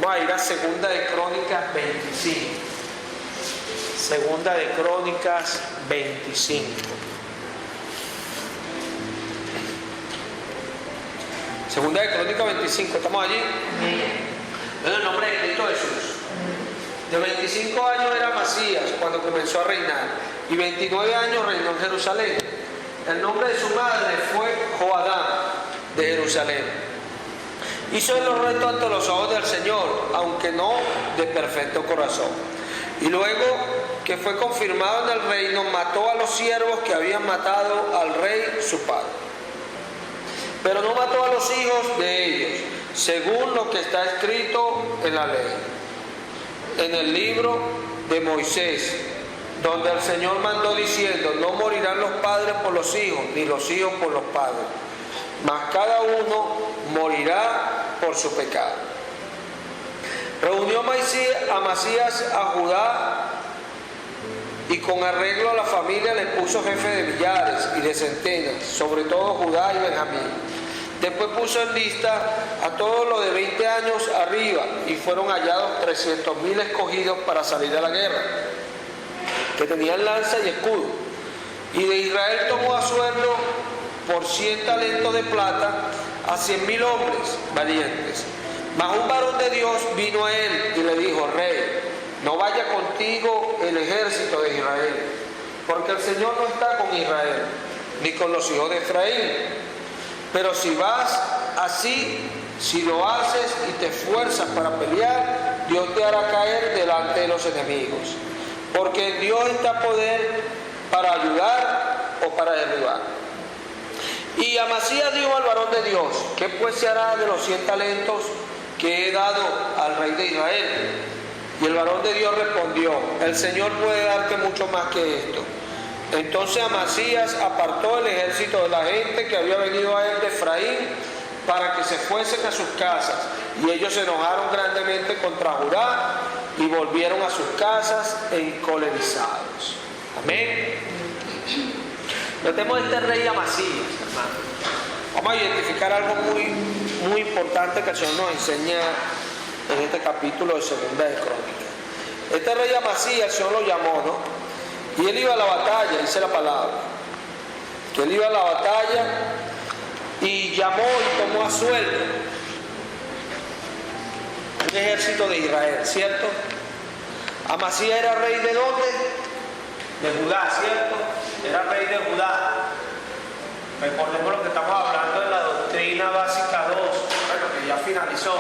Vamos a ir a Segunda de Crónicas 25. Segunda de Crónicas 25. Segunda de Crónicas 25, ¿estamos allí? En el nombre de Cristo Jesús. De 25 años era Amasías cuando comenzó a reinar, y 29 años reinó en Jerusalén. El nombre de su madre fue Joadán, de Jerusalén. Hizo lo recto ante los ojos del Señor, aunque no de perfecto corazón. Y luego que fue confirmado en el reino, mató a los siervos que habían matado al rey su padre. Pero no mató a los hijos de ellos, según lo que está escrito en la ley, en el libro de Moisés, donde el Señor mandó diciendo: no morirán los padres por los hijos, ni los hijos por los padres, mas cada uno morirá por su pecado. Reunió Amasías a Judá, y con arreglo a la familia le puso jefe de millares y de centenas, sobre todo Judá y Benjamín. Después puso en lista a todos los de 20 años arriba, y fueron hallados 300,000 escogidos para salir a la guerra, que tenían lanza y escudo. Y de Israel tomó a sueldo por 100 talentos de plata a 100,000 hombres valientes. Mas un varón de Dios vino a él y le dijo: rey, no vaya contigo el ejército de Israel, porque el Señor no está con Israel, ni con los hijos de Efraín. Pero si vas así, si lo haces y te esfuerzas para pelear, Dios te hará caer delante de los enemigos, porque en Dios está poder para ayudar o para derribar. Y Amasías dijo al varón de Dios: ¿qué pues se hará de los 100 talentos que he dado al rey de Israel? Y el varón de Dios respondió: el Señor puede darte mucho más que esto. Entonces Amasías apartó el ejército de la gente que había venido a él de Efraín, para que se fuesen a sus casas, y ellos se enojaron grandemente contra Judá y volvieron a sus casas encolerizados. Amén. Notemos este rey Amasías, hermano. Vamos a identificar algo muy importante que el Señor nos enseña en este capítulo de Segunda de Crónicas. Este rey Amasías, el Señor lo llamó, ¿no? Y él iba a la batalla, dice la palabra, que él iba a la batalla y llamó y tomó a sueldo un ejército de Israel, ¿cierto? Amasías era rey ¿de dónde? De Judá, ¿cierto? Era rey de Judá. Recordemos lo que estamos hablando de la doctrina básica 2, bueno, que ya finalizó,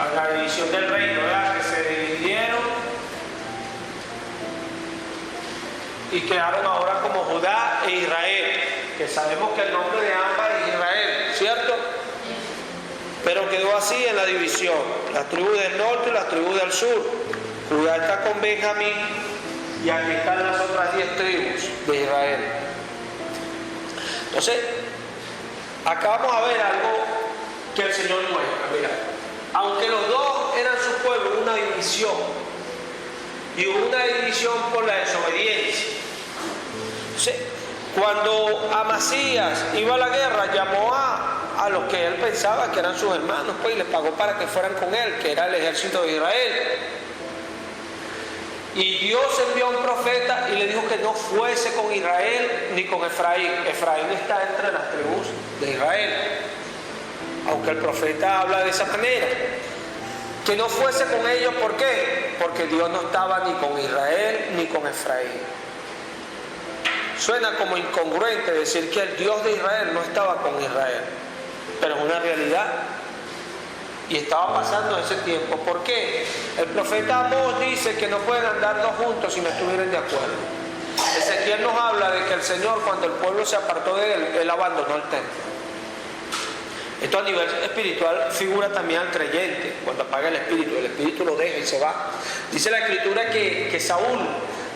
a la división del reino, ¿verdad? Que se dividieron y quedaron ahora como Judá e Israel, que sabemos que el nombre de ambas es Israel, ¿cierto? Pero quedó así en la división, las tribus del norte y las tribus del sur. Judá está con Benjamín, y aquí están las otras 10 tribus de Israel. Entonces, acá vamos a ver algo que el Señor muestra. Mira, aunque los dos eran su pueblo, una división, y una división por la desobediencia. Entonces, cuando Amasías iba a la guerra, llamó a los que él pensaba que eran sus hermanos, pues, y les pagó para que fueran con él, que era el ejército de Israel. Y Dios envió a un profeta y le dijo que no fuese con Israel ni con Efraín. Efraín está entre las tribus de Israel, aunque el profeta habla de esa manera. Que no fuese con ellos, ¿por qué? Porque Dios no estaba ni con Israel ni con Efraín. Suena como incongruente decir que el Dios de Israel no estaba con Israel, pero es una realidad. Y estaba pasando ese tiempo. ¿Por qué? El profeta Amós dice que no pueden andar dos juntos si no estuvieran de acuerdo. Ezequiel nos habla de que el Señor, cuando el pueblo se apartó de él, él abandonó el templo. Esto a nivel espiritual figura también al creyente. Cuando apaga el espíritu lo deja y se va. Dice la Escritura que Saúl,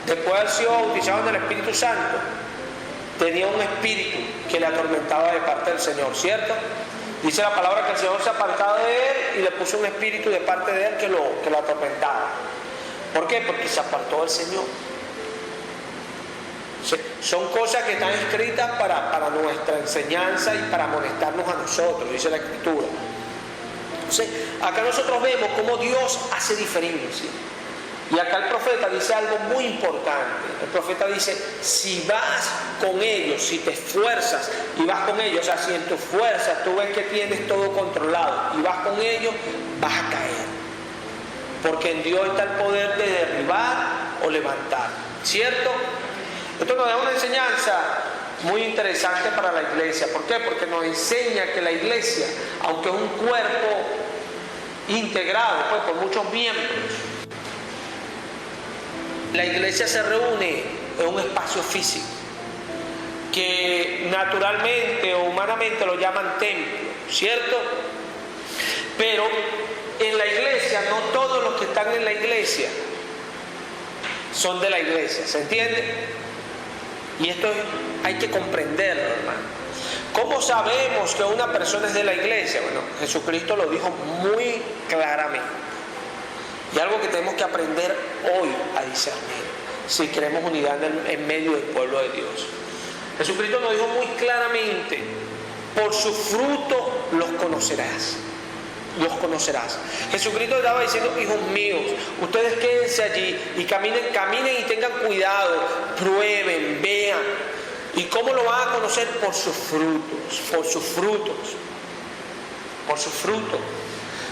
después de haber sido bautizado en el Espíritu Santo, tenía un espíritu que le atormentaba de parte del Señor, ¿cierto? Dice la palabra que el Señor se apartaba de él y le puso un espíritu de parte de él que lo atormentaba. ¿Por qué? Porque se apartó del Señor. Son cosas que están escritas para nuestra enseñanza y para amonestarnos a nosotros, dice la Escritura. Entonces, acá nosotros vemos cómo Dios hace diferencia. Y acá el profeta dice algo muy importante. El profeta dice, si vas con ellos, si te esfuerzas y vas con ellos, o sea, si en tus fuerzas tú ves que tienes todo controlado y vas con ellos, vas a caer. Porque en Dios está el poder de derribar o levantar. ¿Cierto? Esto nos da una enseñanza muy interesante para la iglesia. ¿Por qué? Porque nos enseña que la iglesia, aunque es un cuerpo integrado pues, por muchos miembros, la iglesia se reúne en un espacio físico que naturalmente o humanamente lo llaman templo, ¿cierto? Pero en la iglesia no todos los que están en la iglesia son de la iglesia, ¿se entiende? Y esto hay que comprenderlo, hermano. ¿Cómo sabemos que una persona es de la iglesia? Bueno, Jesucristo lo dijo muy claramente. Y algo que tenemos que aprender hoy a discernir, si queremos unidad en medio del pueblo de Dios. Jesucristo nos dijo muy claramente, por su fruto los conocerás. Los conocerás. Jesucristo estaba diciendo, hijos míos, ustedes quédense allí y caminen y tengan cuidado, prueben, vean. ¿Y cómo lo van a conocer? Por sus frutos, por sus frutos, por sus frutos.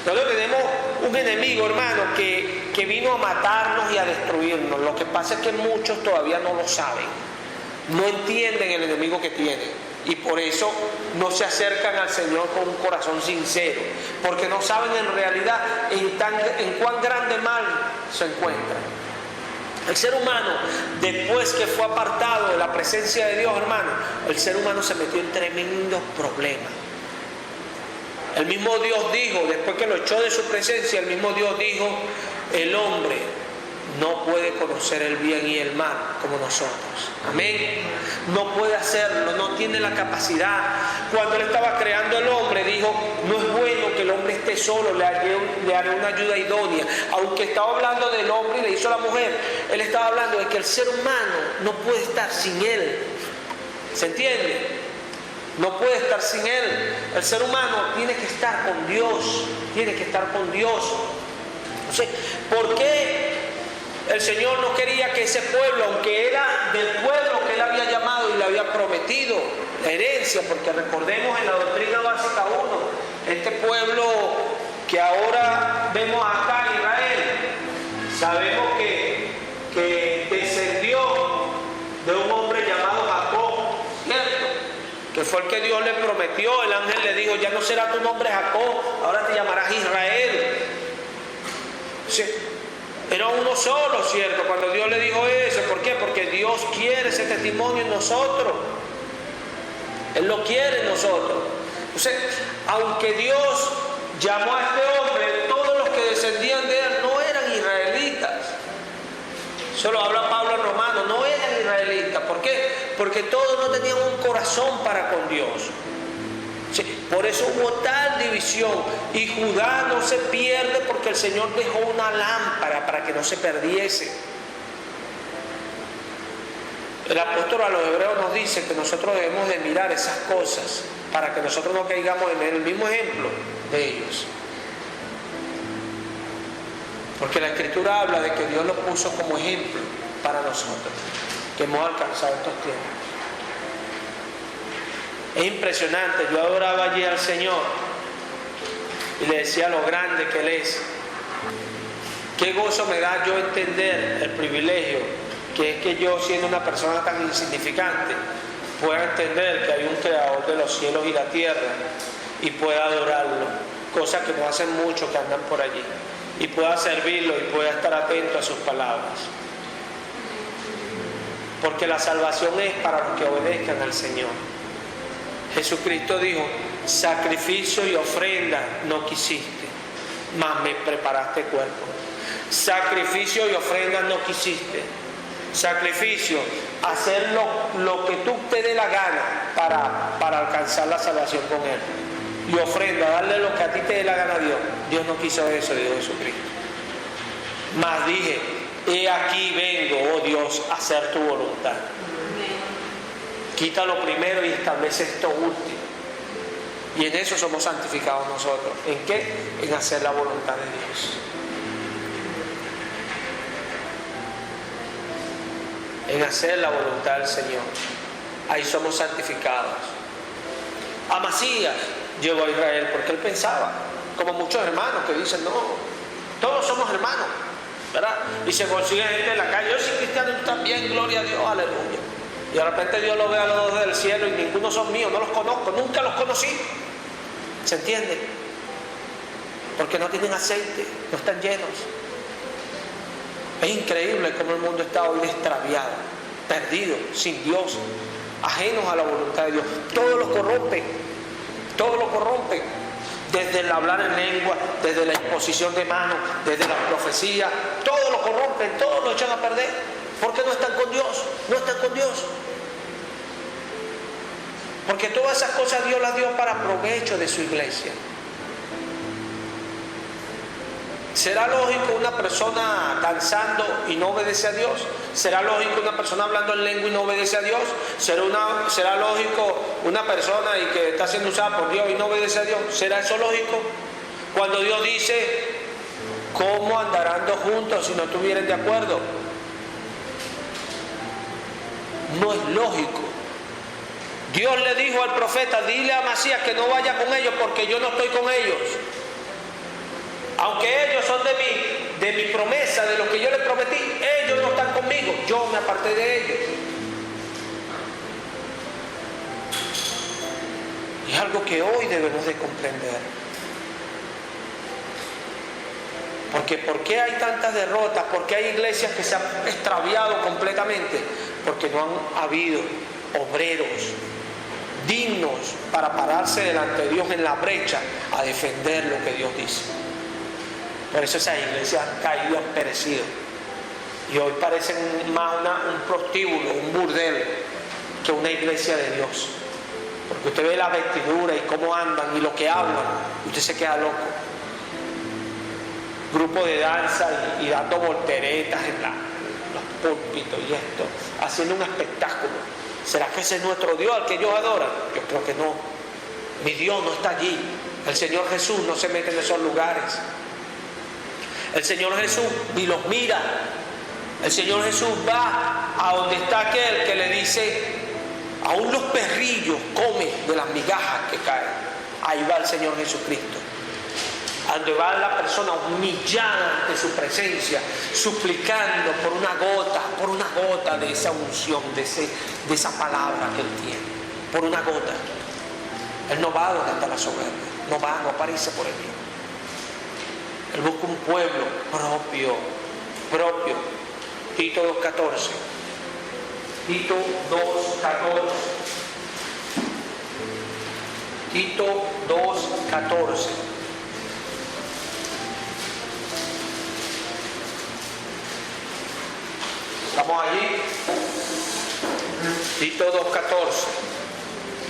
Nosotros tenemos un enemigo, hermano, que vino a matarnos y a destruirnos. Lo que pasa es que muchos todavía no lo saben. No entienden el enemigo que tienen. Y por eso no se acercan al Señor con un corazón sincero. Porque no saben en realidad en cuán grande mal se encuentran. El ser humano, después que fue apartado de la presencia de Dios, hermano, el ser humano se metió en tremendos problemas. El mismo Dios dijo, después que lo echó de su presencia, el mismo Dios dijo, el hombre no puede conocer el bien y el mal como nosotros. Amén. No puede hacerlo, no tiene la capacidad. Cuando Él estaba creando el hombre, dijo, no es bueno que el hombre esté solo, le haré una ayuda idónea. Aunque estaba hablando del hombre y le hizo a la mujer, Él estaba hablando de que el ser humano no puede estar sin Él. ¿Se entiende? No puede estar sin Él. El ser humano tiene que estar con Dios. Tiene que estar con Dios. Entonces, ¿por qué el Señor no quería que ese pueblo, aunque era del pueblo que Él había llamado y le había prometido la herencia? Porque recordemos en la doctrina básica 1, este pueblo que ahora vemos acá, Israel, sabemos que descendió de un hombre llamado Jacob, ¿cierto? Que fue el que Dios le prometió. El ángel le dijo, ya no será tu nombre Jacob, ahora te llamarás Israel. Sí. Era uno solo, ¿cierto? Cuando Dios le dijo eso, ¿por qué? Porque Dios quiere ese testimonio en nosotros. Él lo quiere en nosotros. Entonces, aunque Dios llamó a este hombre, todos los que descendían de él no eran israelitas. Eso lo habla Pablo en Romanos, no eran israelitas. ¿Por qué? Porque todos no tenían un corazón para con Dios. Sí, por eso hubo tal división. Y Judá no se pierde porque el Señor dejó una lámpara para que no se perdiese. El apóstol a los hebreos nos dice que nosotros debemos de mirar esas cosas para que nosotros no caigamos en el mismo ejemplo de ellos. Porque la Escritura habla de que Dios lo puso como ejemplo para nosotros, que hemos alcanzado estos tiempos. Es impresionante, yo adoraba allí al Señor y le decía lo grande que Él es. Qué gozo me da yo entender el privilegio que es que yo, siendo una persona tan insignificante, pueda entender que hay un creador de los cielos y la tierra y pueda adorarlo, cosa que no hacen muchos que andan por allí, y pueda servirlo y pueda estar atento a sus palabras. Porque la salvación es para los que obedezcan al Señor. Jesucristo dijo, sacrificio y ofrenda no quisiste, mas me preparaste cuerpo. Sacrificio y ofrenda no quisiste. Sacrificio, hacer lo que tú te dé la gana para alcanzar la salvación con Él. Y ofrenda, darle lo que a ti te dé la gana a Dios. Dios no quiso eso, dijo Jesucristo. Mas dije, he aquí vengo, oh Dios, a hacer tu voluntad. Quita lo primero y establece esto último. Y en eso somos santificados nosotros. ¿En qué? En hacer la voluntad de Dios. En hacer la voluntad del Señor. Ahí somos santificados. Amasías llegó a Israel porque él pensaba, como muchos hermanos que dicen, no, todos somos hermanos, ¿verdad? Y se consigue gente en la calle, yo soy cristiano y también, gloria a Dios, aleluya. Y de repente Dios lo ve a los dos del cielo y ninguno son míos, no los conozco, nunca los conocí. ¿Se entiende? Porque no tienen aceite, no están llenos. Es increíble cómo el mundo está hoy extraviado, perdido, sin Dios, ajenos a la voluntad de Dios. Todo lo corrompe, todo lo corrompe. Desde el hablar en lengua, desde la imposición de manos, desde la profecía, todo lo corrompen, todo lo echan a perder. Porque no están con Dios, no están con Dios. Porque todas esas cosas Dios las dio para provecho de su iglesia. ¿Será lógico una persona danzando y no obedece a Dios? ¿Será lógico una persona hablando en lengua y no obedece a Dios? ¿Será lógico una persona y que está siendo usada por Dios y no obedece a Dios? ¿Será eso lógico? Cuando Dios dice, ¿cómo andarán dos juntos si no estuvieran de acuerdo? No es lógico. Dios le dijo al profeta, dile a Amasías que no vaya con ellos porque yo no estoy con ellos. Aunque ellos son de mi promesa, de lo que yo les prometí, ellos no están conmigo, yo me aparté de ellos. Y es algo que hoy debemos de comprender. Porque ¿por qué hay tantas derrotas? ¿Por qué hay iglesias que se han extraviado completamente? Porque no han habido obreros dignos para pararse delante de Dios en la brecha a defender lo que Dios dice. Por eso esas iglesias han caído, han perecido. Y hoy parecen más un prostíbulo, un burdel, que una iglesia de Dios. Porque usted ve la vestidura y cómo andan y lo que hablan, y usted se queda loco. Grupo de danza y dando volteretas en los púlpitos y esto, haciendo un espectáculo. ¿Será que ese es nuestro Dios al que ellos adoran? Yo creo que no. Mi Dios no está allí. El Señor Jesús no se mete en esos lugares. El Señor Jesús ni los mira. El Señor Jesús va a donde está aquel que le dice, aún los perrillos comen de las migajas que caen. Ahí va el Señor Jesucristo. A donde va la persona humillada ante su presencia, suplicando por una gota de esa unción, de esa palabra que Él tiene. Por una gota. Él no va donde está la soberbia. No aparece por allí. Él busca un pueblo propio. Tito 2:14. Tito 2:14. Tito 2:14. ¿Estamos allí? Tito 2:14.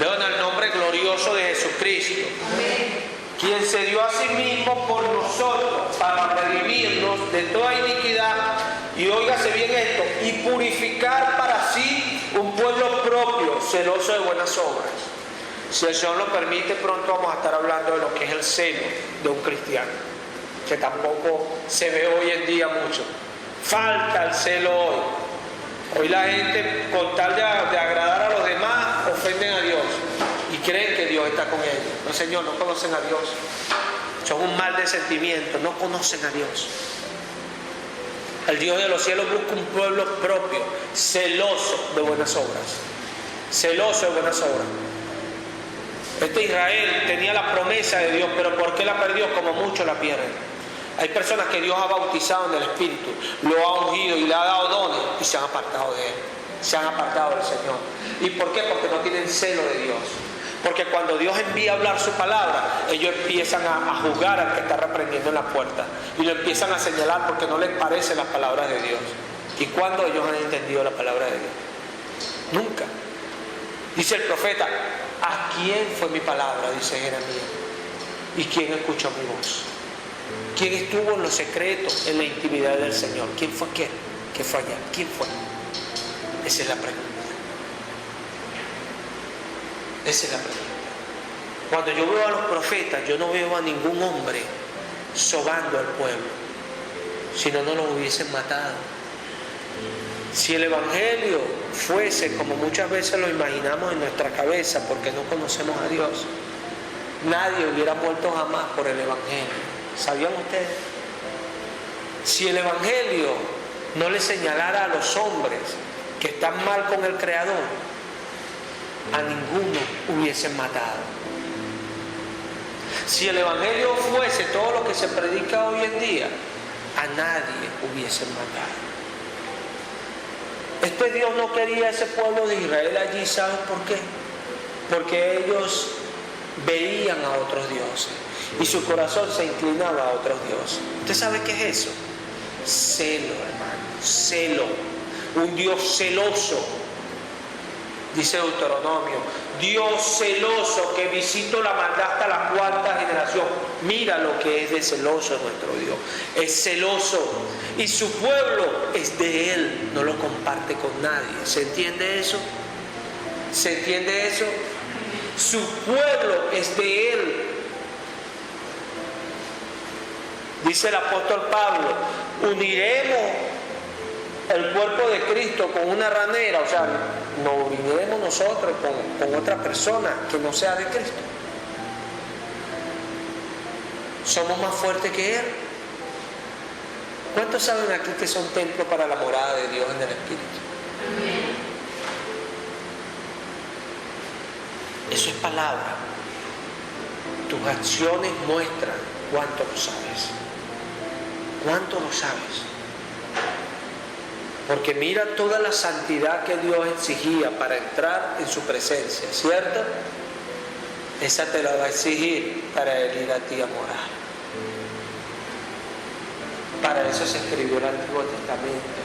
Leo en el nombre glorioso de Jesucristo. Amén. Quien se dio a sí mismo por nosotros para redimirnos de toda iniquidad, y óigase bien esto, y purificar para sí un pueblo propio, celoso de buenas obras. Si el Señor lo permite, pronto vamos a estar hablando de lo que es el celo de un cristiano, que tampoco se ve hoy en día mucho. Falta el celo hoy. Hoy la gente, con tal de agradar a los demás, ofenden a Dios y creen que Dios está con ellos. No, Señor, no conocen a Dios. Son un mal de sentimiento, no conocen a Dios. El Dios de los cielos busca un pueblo propio, celoso de buenas obras. Celoso de buenas obras. Este Israel tenía la promesa de Dios, pero ¿por qué la perdió? Como muchos la pierden. Hay personas que Dios ha bautizado en el Espíritu, lo ha ungido y le ha dado dones y se han apartado de Él, se han apartado del Señor. ¿Y por qué? Porque no tienen celo de Dios. Porque cuando Dios envía a hablar su palabra, ellos empiezan a juzgar al que está reprendiendo en la puerta y lo empiezan a señalar porque no les parecen las palabras de Dios. ¿Y cuándo ellos han entendido la palabra de Dios? Nunca. Dice el profeta, ¿a quién fue mi palabra? Dice Jeremías. ¿Y quién escuchó mi voz? ¿Quién estuvo en lo secreto, en la intimidad del Señor? ¿Quién fue aquel que fue allá? ¿Quién fue? Esa es la pregunta. Esa es la pregunta. Cuando yo veo a los profetas, yo no veo a ningún hombre sobando al pueblo, si no, no los hubiesen matado. Si el Evangelio fuese como muchas veces lo imaginamos en nuestra cabeza, porque no conocemos a Dios, nadie hubiera muerto jamás por el Evangelio. ¿Sabían ustedes? Si el Evangelio no le señalara a los hombres que están mal con el Creador, a ninguno hubiesen matado. Si el Evangelio fuese todo lo que se predica hoy en día, a nadie hubiesen matado. Este Dios no quería a ese pueblo de Israel allí, ¿saben por qué? Porque ellos veían a otros dioses y su corazón se inclinaba a otros dioses. ¿Usted sabe qué es eso? Celo, hermano, celo. Un Dios celoso. Dice Deuteronomio, Dios celoso que visito la maldad hasta la cuarta generación. Mira lo que es de celoso nuestro Dios. Es celoso. Y su pueblo es de Él. No lo comparte con nadie. ¿Se entiende eso? ¿Se entiende eso? Su pueblo es de Él. Dice el apóstol Pablo, uniremos el cuerpo de Cristo con una ramera, o sea, nos uniremos nosotros con otra persona que no sea de Cristo. Somos más fuertes que Él. ¿Cuántos saben aquí que son templos para la morada de Dios en el Espíritu? Eso es palabra. Tus acciones muestran cuánto lo sabes. ¿Cuánto lo sabes? Porque mira toda la santidad que Dios exigía para entrar en su presencia, ¿cierto? Esa te la va a exigir para Él ir a ti a morar. Para eso se escribió el Antiguo Testamento.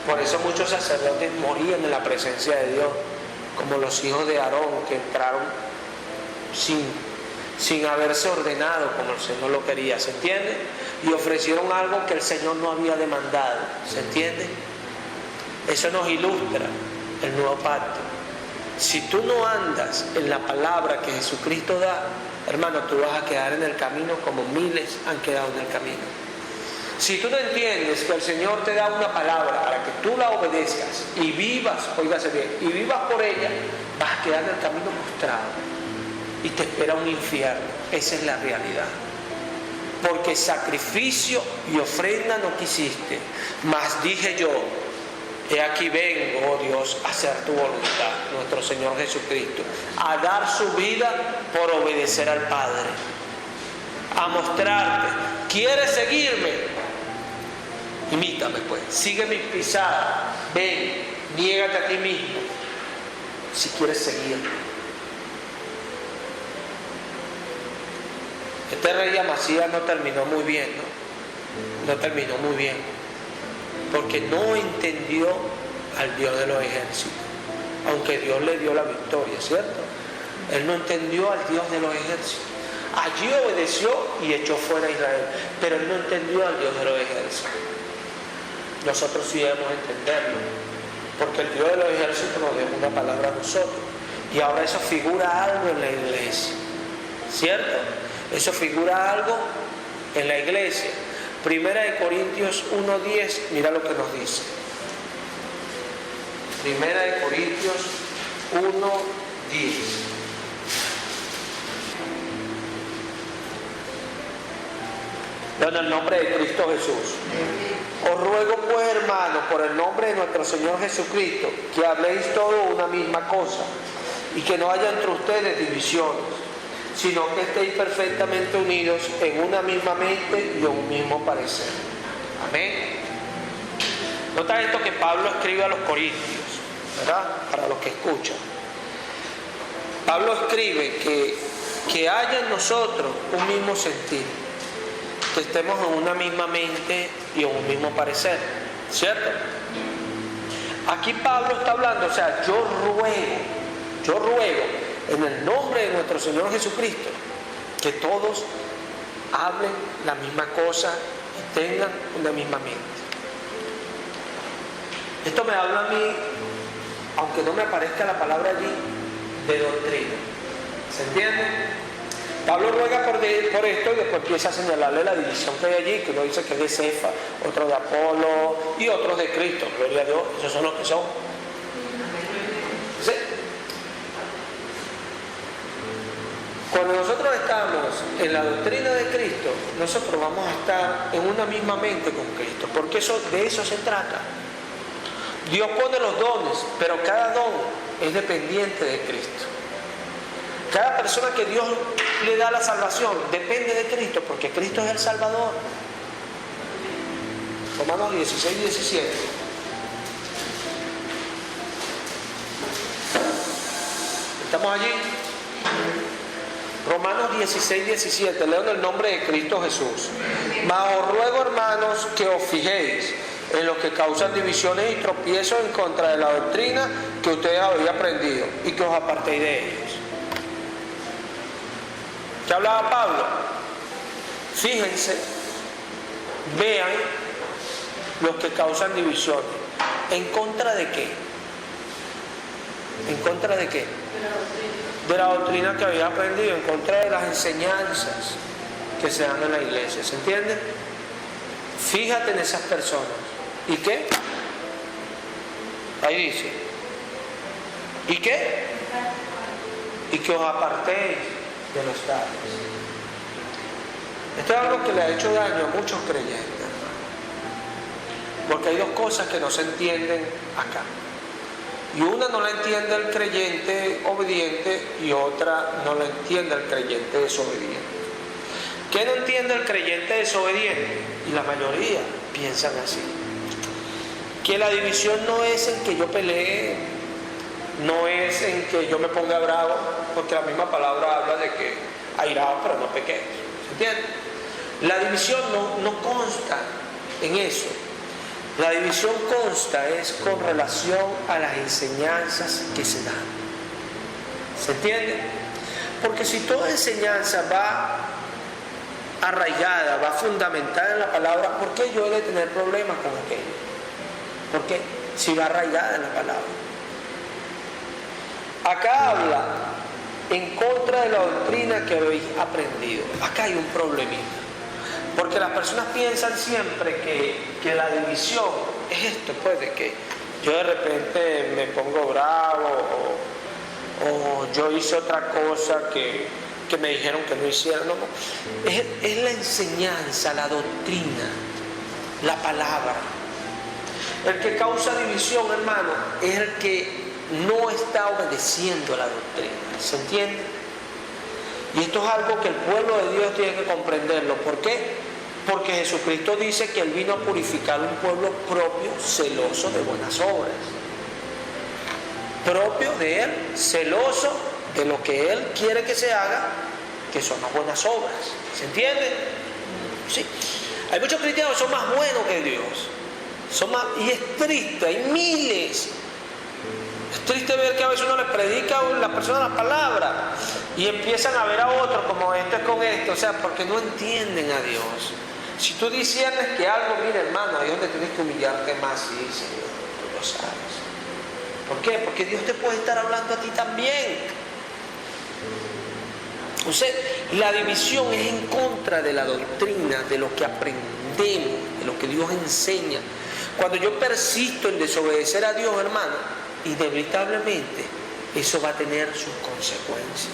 Por eso muchos sacerdotes morían en la presencia de Dios, como los hijos de Aarón que entraron sin haberse ordenado como el Señor lo quería, ¿se entiende? Y ofrecieron algo que el Señor no había demandado, ¿se entiende? Eso nos ilustra el nuevo pacto. Si tú no andas en la palabra que Jesucristo da, hermano, tú vas a quedar en el camino como miles han quedado en el camino. Si tú no entiendes que el Señor te da una palabra para que tú la obedezcas y vivas, óigase bien, y vivas por ella, vas a quedar en el camino postrado y te espera un infierno. Esa es la realidad. Porque sacrificio y ofrenda no quisiste, mas dije yo, he aquí vengo, oh Dios, a hacer tu voluntad, nuestro Señor Jesucristo, a dar su vida por obedecer al Padre, a mostrarte, ¿quieres seguirme? Imítame pues, sigue mis pisadas, ven, niégate a ti mismo, si quieres seguirme. Este rey Amasías no terminó muy bien, ¿no? No terminó muy bien, porque no entendió al Dios de los ejércitos, aunque Dios le dio la victoria, ¿cierto? Él no entendió al Dios de los ejércitos. Allí obedeció y echó fuera a Israel, pero él no entendió al Dios de los ejércitos. Nosotros sí debemos entenderlo, porque el Dios de los ejércitos nos dio una palabra a nosotros, y ahora eso figura algo en la iglesia, ¿cierto? Eso figura algo en la iglesia. Primera de Corintios 1:10, mira lo que nos dice. Primera de Corintios 1:10. En el nombre de Cristo Jesús. Os ruego pues, hermanos, por el nombre de nuestro Señor Jesucristo, que habléis todo una misma cosa, y que no haya entre ustedes divisiones, sino que estéis perfectamente unidos en una misma mente y en un mismo parecer. Amén. Nota esto que Pablo escribe a los corintios, ¿verdad? Para los que escuchan. Pablo escribe que haya en nosotros un mismo sentir, que estemos en una misma mente y en un mismo parecer, ¿cierto? Aquí Pablo está hablando, o sea, yo ruego en el nombre de nuestro Señor Jesucristo que todos hablen la misma cosa y tengan una misma mente. Esto me habla a mí, aunque no me aparezca la palabra allí, de doctrina. ¿Se entiende? Pablo ruega por esto y después empieza a señalarle la división que hay allí, que uno dice que es de Cefa, otro de Apolo y otros de Cristo. Gloria a Dios, esos son los que son. ¿Sí? Cuando nosotros estamos en la doctrina de Cristo, nosotros vamos a estar en una misma mente con Cristo, porque de eso se trata. Dios pone los dones, pero cada don es dependiente de Cristo. Cada persona que Dios le da la salvación depende de Cristo, porque Cristo es el Salvador. Romanos 16, 17. ¿Estamos allí? Romanos 16, 17. Leo en el nombre de Cristo Jesús. Mas os ruego, hermanos, que os fijéis en los que causan divisiones y tropiezos en contra de la doctrina que ustedes habéis aprendido y que os apartéis de ellos. ¿Qué hablaba Pablo? Fíjense, vean los que causan divisiones. ¿En contra de qué? ¿En contra de qué? De la doctrina que había aprendido, en contra de las enseñanzas que se dan en la iglesia. ¿Se entiende? Fíjate en esas personas. ¿Y qué? Ahí dice. ¿Y qué? Y que os apartéis de los tales. Esto es algo que le ha hecho daño a muchos creyentes, porque hay dos cosas que no se entienden acá, y una no la entiende el creyente obediente y otra no la entiende el creyente desobediente. ¿Qué no entiende el creyente desobediente? Y la mayoría piensan así, que la división no es en que yo pelee, no es en que yo me ponga bravo, porque la misma palabra habla de que airado pero no pequé. ¿Se entiende? La división no consta en eso. La división consta es con relación a las enseñanzas que se dan. ¿Se entiende? Porque si toda enseñanza va arraigada, va fundamentada en la palabra, ¿por qué yo he de tener problemas con aquello? ¿Por qué? Si va arraigada en la palabra. Acá habla en contra de la doctrina que habéis aprendido. Acá hay un problemita, porque las personas piensan siempre que la división es esto, pues, de que yo de repente me pongo bravo o yo hice otra cosa que me dijeron que no hiciera. No. Es la enseñanza, la doctrina, la palabra. El que causa división, hermano, es el que no está obedeciendo la doctrina. ¿Se entiende? Y esto es algo que el pueblo de Dios tiene que comprenderlo. ¿Por qué? Porque Jesucristo dice que Él vino a purificar un pueblo propio, celoso de buenas obras. Propio de Él, celoso de lo que Él quiere que se haga, que son las buenas obras. ¿Se entiende? Sí. Hay muchos cristianos que son más buenos que Dios. Y es triste, hay miles. Es triste ver que a veces uno le predica a la persona la palabra y empiezan a ver a otros como esto es con esto, o sea, porque no entienden a Dios. Si tú disiernes que algo, mira, hermano, ahí es donde tienes que humillarte más. Sí, Señor, tú lo sabes. ¿Por qué? Porque Dios te puede estar hablando a ti también. Entonces, la división es en contra de la doctrina, de lo que aprendemos, de lo que Dios enseña. Cuando yo persisto en desobedecer a Dios, hermano, inevitablemente eso va a tener sus consecuencias.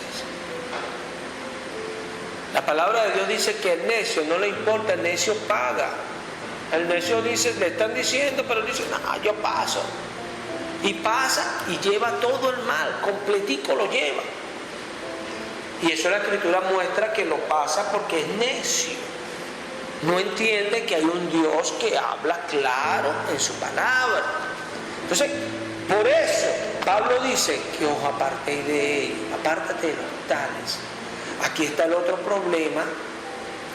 La palabra de Dios dice que el necio no le importa, el necio paga. El necio dice, le están diciendo, pero dice, no, yo paso. Y pasa y lleva todo el mal, completico lo lleva. Y eso la Escritura muestra que lo pasa porque es necio. No entiende que hay un Dios que habla claro en su palabra. Entonces, por eso Pablo dice que os apartéis de ellos, apártate de los tales. Aquí está el otro problema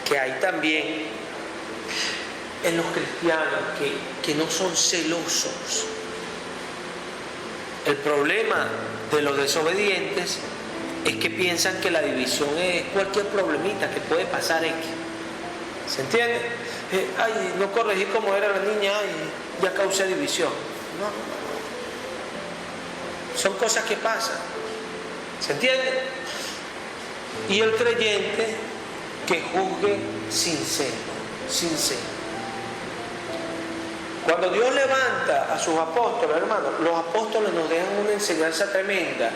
que hay también en los cristianos que no son celosos. El problema de los desobedientes es que piensan que la división es cualquier problemita que puede pasar X. ¿Se entiende? Ay, no corregí como era la niña y ya causé división. No. Son cosas que pasan. ¿Se entiende? Y el creyente que juzgue sin celo, sin celo. Cuando Dios levanta a sus apóstoles, hermanos, los apóstoles nos dejan una enseñanza tremenda,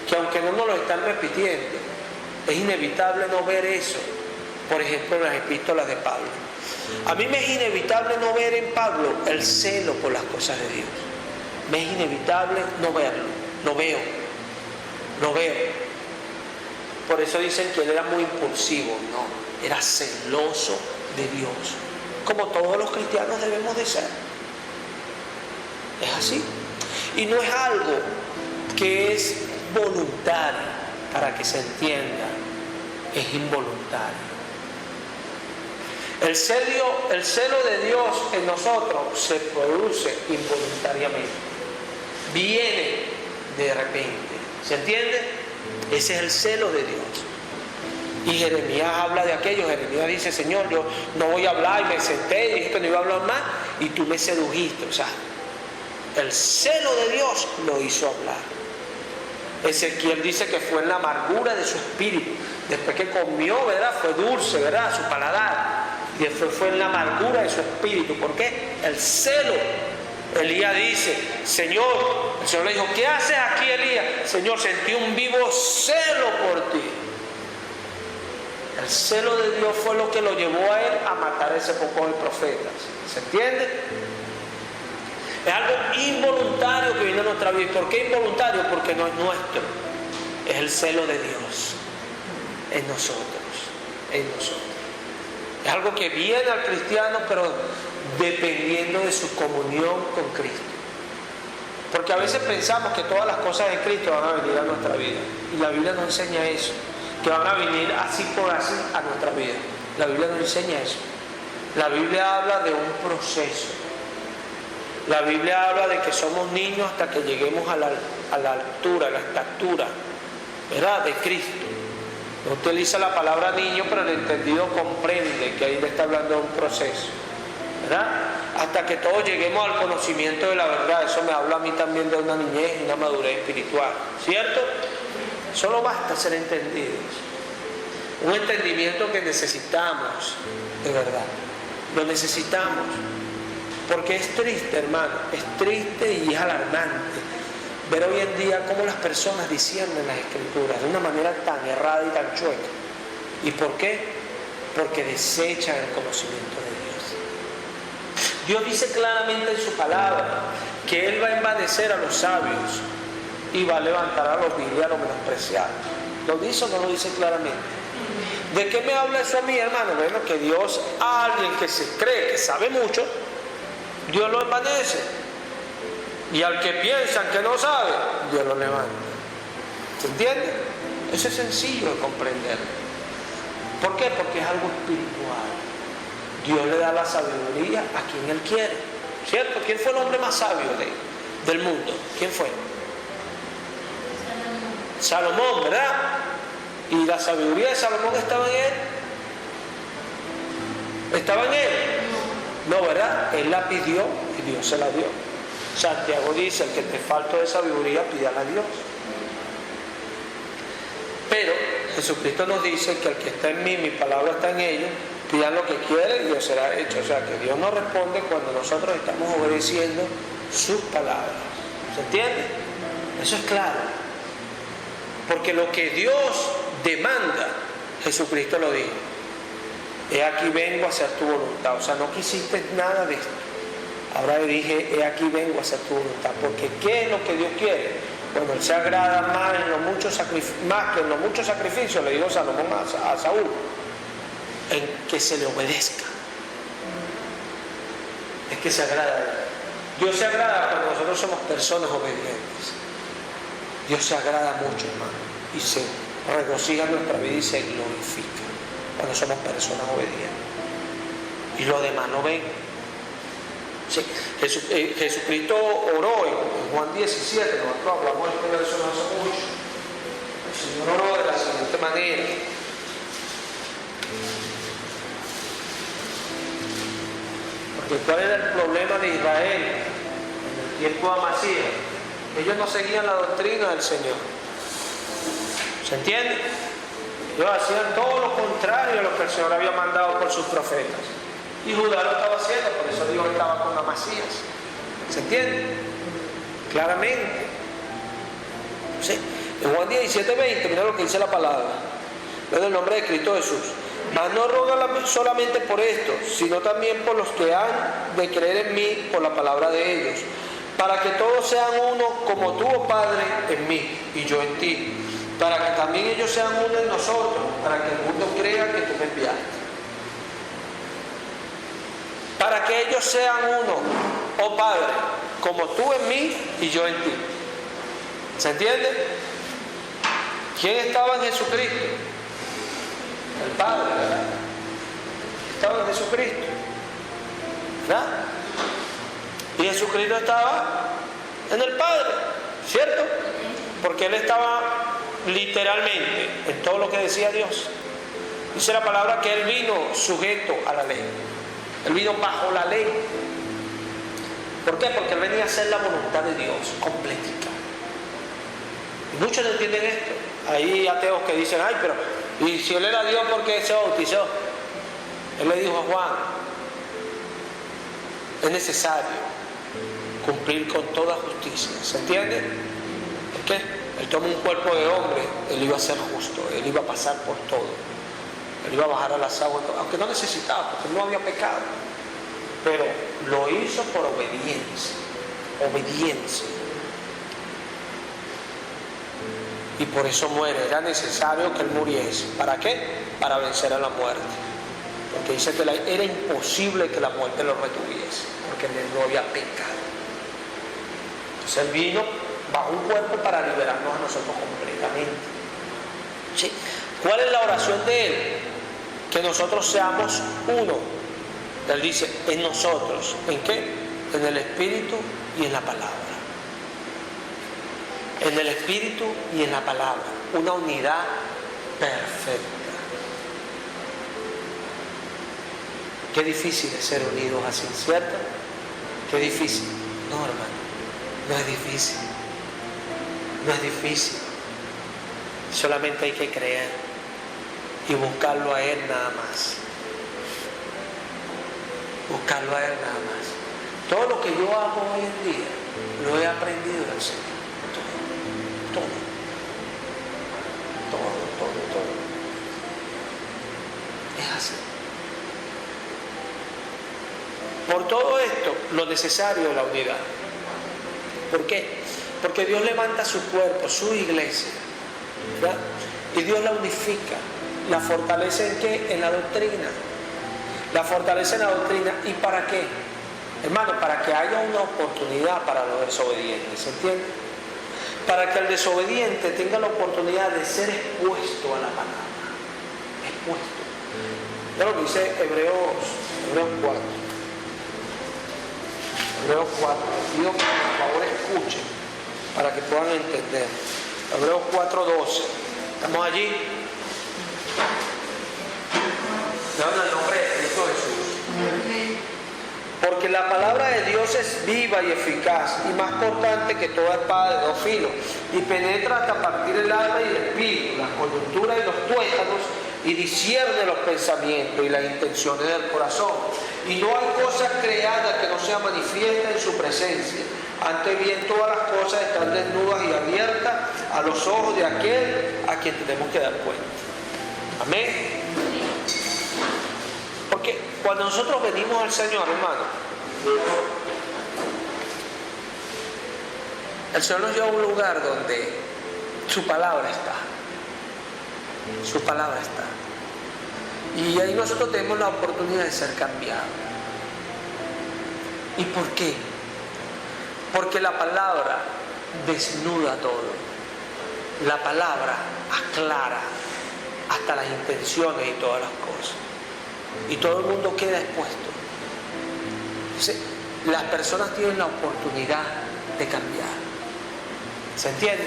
que aunque no nos lo están repitiendo, es inevitable no ver eso. Por ejemplo, en las epístolas de Pablo. A mí me es inevitable no ver en Pablo el celo por las cosas de Dios. Me es inevitable no verlo, lo veo. Por eso dicen que él era muy impulsivo, no, era celoso de Dios, como todos los cristianos debemos de ser. Es así. Y no es algo que es voluntario, para que se entienda, es involuntario. El celo de Dios en nosotros se produce involuntariamente, viene de repente, ¿se entiende? Ese es el celo de Dios. Y Jeremías habla de aquello. Jeremías dice: Señor, yo no voy a hablar, y me senté y dije que no iba a hablar más, y tú me sedujiste. O sea, el celo de Dios lo hizo hablar. Ezequiel dice que fue en la amargura de su espíritu. Después que comió, ¿verdad? Fue dulce, ¿verdad? Su paladar. Y después fue en la amargura de su espíritu. ¿Por qué? El celo. Elías dice: Señor, el Señor le dijo: ¿qué haces aquí, Elías? Señor, sentí un vivo celo por ti. El celo de Dios fue lo que lo llevó a él a matar a ese poco de profetas. ¿Se entiende? Es algo involuntario que viene a nuestra vida. ¿Por qué involuntario? Porque no es nuestro. Es el celo de Dios en nosotros. Es algo que viene al cristiano, pero dependiendo de su comunión con Cristo. Porque a veces pensamos que todas las cosas de Cristo van a venir a nuestra vida. Y la Biblia no enseña eso, que van a venir así por así a nuestra vida. La Biblia no enseña eso. La Biblia habla de un proceso. La Biblia habla de que somos niños hasta que lleguemos a la altura, a la estatura, ¿verdad?, de Cristo. No utiliza la palabra niño, pero el entendido comprende que ahí le está hablando de un proceso, ¿verdad? Hasta que todos lleguemos al conocimiento de la verdad. Eso me habla a mí también de una niñez y una madurez espiritual, ¿cierto? Solo basta ser entendidos. Un entendimiento que necesitamos, de verdad. Lo necesitamos. Porque es triste, hermano, es triste y es alarmante ver hoy en día cómo las personas disciernen las Escrituras de una manera tan errada y tan chueca. ¿Y por qué? Porque desechan el conocimiento de Dios. Dios dice claramente en su palabra que Él va a envanecer a los sabios y va a levantar a los viles y a los menospreciados. ¿Lo dice o no lo dice claramente? ¿De qué me habla eso a mí, hermano? Bueno, que Dios, a alguien que se cree que sabe mucho, Dios lo envanece. Y al que piensan que no sabe, Dios lo levanta. ¿Se entiende? Eso es sencillo de comprender. ¿Por qué? Porque es algo espiritual. Dios le da la sabiduría a quien Él quiere, ¿cierto? ¿Quién fue el hombre más sabio del mundo? ¿Quién fue? Salomón, ¿verdad? ¿Y la sabiduría de Salomón estaba en él? ¿Estaba en él? No, ¿verdad? Él la pidió y Dios se la dio. Santiago dice: el que te falta de sabiduría, pídala a Dios. Pero Jesucristo nos dice que el que está en mí, mi palabra está en ellos, pidan lo que quieren y os será hecho. O sea que Dios nos responde cuando nosotros estamos obedeciendo sus palabras. ¿Se entiende? Eso es claro. Porque lo que Dios demanda, Jesucristo lo dijo: he aquí vengo a hacer tu voluntad. O sea, no quisiste nada de esto. Ahora le dije: he aquí vengo a hacer tu voluntad. Porque ¿qué es lo que Dios quiere? Bueno, Él se agrada más que en los muchos sacrificios, le dijo Salomón a Saúl, en que se le obedezca. Es que se agrada a Él. Dios se agrada cuando nosotros somos personas obedientes. Dios se agrada mucho, hermano, y se regocija en nuestra vida y se glorifica cuando somos personas obedientes. Y los demás no ven. Sí. Jesucristo oró en Juan 17, nosotros hablamos de este verso no hace mucho. El Señor oró de la siguiente manera: porque ¿cuál era el problema de Israel en el tiempo de Amasías? Ellos no seguían la doctrina del Señor. ¿Se entiende? Ellos hacían todo lo contrario a lo que el Señor había mandado por sus profetas. Y Judá lo estaba haciendo, por eso Dios estaba con Amasías. ¿Se entiende? Claramente. ¿Sí? En Juan 17:20, mira lo que dice la palabra. En el nombre de Cristo Jesús. Mas no roga solamente por esto, sino también por los que han de creer en mí por la palabra de ellos, para que todos sean uno como tú, oh Padre, en mí y yo en ti, para que también ellos sean uno en nosotros, para que el mundo crea que tú me enviaste. Para que ellos sean uno, oh Padre, como tú en mí y yo en ti. ¿Se entiende? ¿Quién estaba en Jesucristo? El Padre, ¿verdad? Estaba en Jesucristo, ¿verdad? Y Jesucristo estaba en el Padre, ¿cierto? Porque Él estaba literalmente en todo lo que decía Dios. Dice la palabra que Él vino sujeto a la ley. Él vino bajo la ley. ¿Por qué? Porque Él venía a hacer la voluntad de Dios completica. Y muchos no entienden esto. Hay ateos que dicen, ay, pero y si Él era Dios, ¿por qué se bautizó? Él le dijo a Juan, es necesario cumplir con toda justicia. ¿Se entiende? ¿Por qué? Él tomó un cuerpo de hombre, Él iba a ser justo, Él iba a pasar por todo. Él iba a bajar a las aguas, aunque no necesitaba, porque no había pecado. Pero lo hizo por obediencia. Obediencia. Y por eso muere. Era necesario que Él muriese. ¿Para qué? Para vencer a la muerte. Porque dice que era imposible que la muerte lo retuviese, porque Él no había pecado. Entonces Él vino bajo un cuerpo para liberarnos a nosotros completamente. ¿Sí? ¿Cuál es la oración de Él? Que nosotros seamos uno. Él dice, en nosotros. ¿En qué? En el Espíritu y en la palabra. En el Espíritu y en la palabra. Una unidad perfecta. Qué difícil es ser unidos así, ¿cierto? Qué difícil. No, hermano, no es difícil. No es difícil. Solamente hay que creer y buscarlo a Él nada más. Buscarlo a Él nada más. Todo lo que yo hago hoy en día lo he aprendido del Señor. Todo. Es así. Por todo esto, lo necesario es la unidad. ¿Por qué? Porque Dios levanta su cuerpo, su iglesia, ¿verdad? Y Dios la unifica. ¿La fortalece en qué? En la doctrina. La fortalece en la doctrina. ¿Y para qué? Hermano, para que haya una oportunidad para los desobedientes, ¿se entiende? Para que el desobediente tenga la oportunidad de ser expuesto a la palabra. Expuesto. Ya lo que dice Hebreos 4. Hebreos 4. Pido que por favor escuchen para que puedan entender. Hebreos 4:12. ¿Estamos allí? En el nombre de Cristo Jesús. Porque la palabra de Dios es viva y eficaz y más cortante que toda espada de dos filos y penetra hasta partir el alma y el espíritu, las coyunturas y los tuétanos, y discierne los pensamientos y las intenciones del corazón. Y no hay cosa creada que no sea manifiesta en su presencia. Antes bien, todas las cosas están desnudas y abiertas a los ojos de aquel a quien tenemos que dar cuenta. Amén. Porque cuando nosotros venimos al Señor, hermano, el Señor nos lleva a un lugar donde su palabra está. Su palabra está. Y ahí nosotros tenemos la oportunidad de ser cambiados. ¿Y por qué? Porque la palabra desnuda todo. La palabra aclara hasta las intenciones y todas las cosas. Y todo el mundo queda expuesto. Entonces, las personas tienen la oportunidad de cambiar. ¿Se entiende?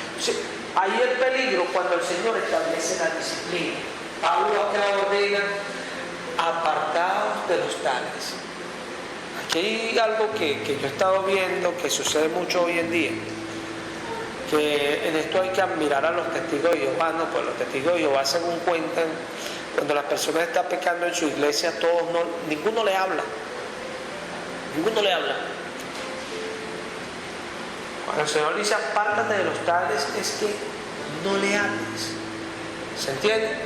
Entonces, ahí el peligro cuando el Señor establece la disciplina. Pablo acá ordena, apartados de los tales. Aquí hay algo que yo he estado viendo que sucede mucho hoy en día. que en esto hay que admirar a los testigos de Jehová, ¿no? Pues los testigos de Jehová, según cuentan, cuando las personas están pecando en su iglesia, ninguno le habla. Ninguno le habla. Cuando el Señor dice apártate de los tales, es que no le hables. ¿Se entiende?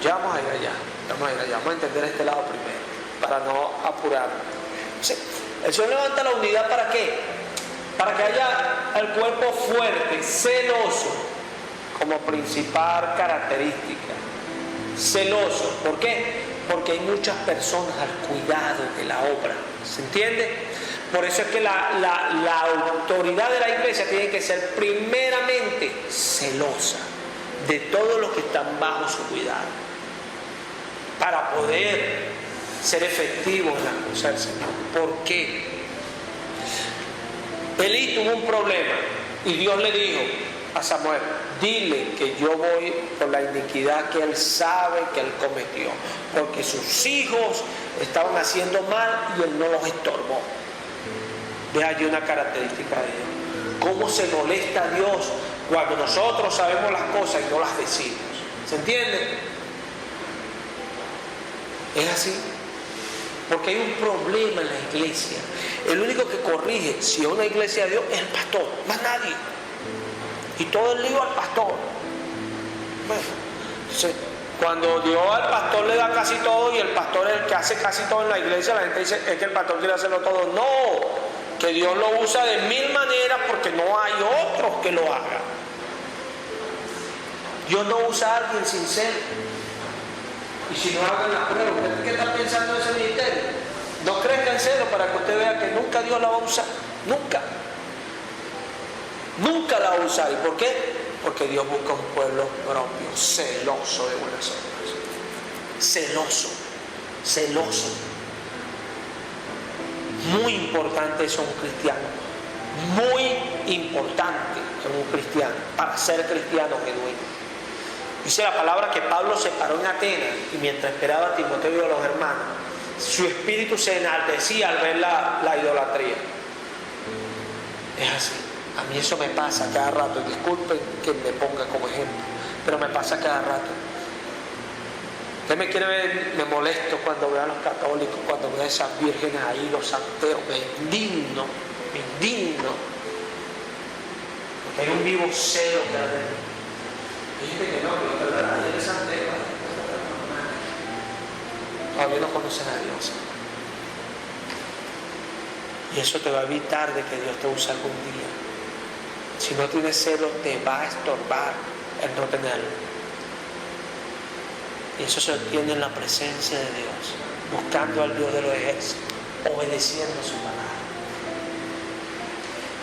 Ya vamos a ir allá. Vamos a entender este lado primero, para no apurarnos. El Señor levanta la unidad, ¿para qué? Para que haya el cuerpo fuerte, celoso, como principal característica. Celoso. ¿Por qué? Porque hay muchas personas al cuidado de la obra. ¿Se entiende? Por eso es que la autoridad de la iglesia tiene que ser primeramente celosa de todos los que están bajo su cuidado, para poder ser efectivos en las cosas del Señor. ¿Por qué? Elí tuvo un problema y Dios le dijo a Samuel: dile que yo voy por la iniquidad que él sabe que él cometió, porque sus hijos estaban haciendo mal y él no los estorbó. Ve allí una característica de Dios. Cómo se molesta a Dios cuando nosotros sabemos las cosas y no las decimos. ¿Se entiende? Es así. Porque hay un problema en la iglesia. El único que corrige, si es una iglesia de Dios, es el pastor, más nadie. Y todo el lío al pastor. Bueno, cuando Dios al pastor le da casi todo y el pastor es el que hace casi todo en la iglesia, la gente dice es que el pastor quiere hacerlo todo. No, que Dios lo usa de mil maneras porque no hay otros que lo hagan. Dios no usa a alguien sin ser. Y si no hagan la prueba, ¿usted qué está pensando en ese ministerio? No crezca en cero para que usted vea que nunca Dios la va a usar. Nunca. Nunca la va a usar. ¿Y por qué? Porque Dios busca un pueblo propio, celoso de buenas obras. Celoso. Celoso. Muy importante eso en un cristiano. Muy importante en un cristiano, para ser cristiano genuino. Dice la palabra que Pablo se paró en Atenas y mientras esperaba a Timoteo y a los hermanos, su espíritu se enardecía al ver la idolatría. Es así. A mí eso me pasa cada rato. Disculpen que me ponga como ejemplo, pero me pasa cada rato. Usted me quiere ver, me molesto cuando veo a los católicos, cuando veo a esas vírgenes ahí, los santeos, me indigno. Porque hay un vivo celo que hay dentro. Dijiste que no, pero la verdad, ayer es santeo. Todavía no conocen a Dios. Y eso te va a evitar de que Dios te use algún día. Si no tienes celo, te va a estorbar el no tenerlo. Y eso se obtiene en la presencia de Dios, buscando al Dios de los ejércitos, obedeciendo su palabra.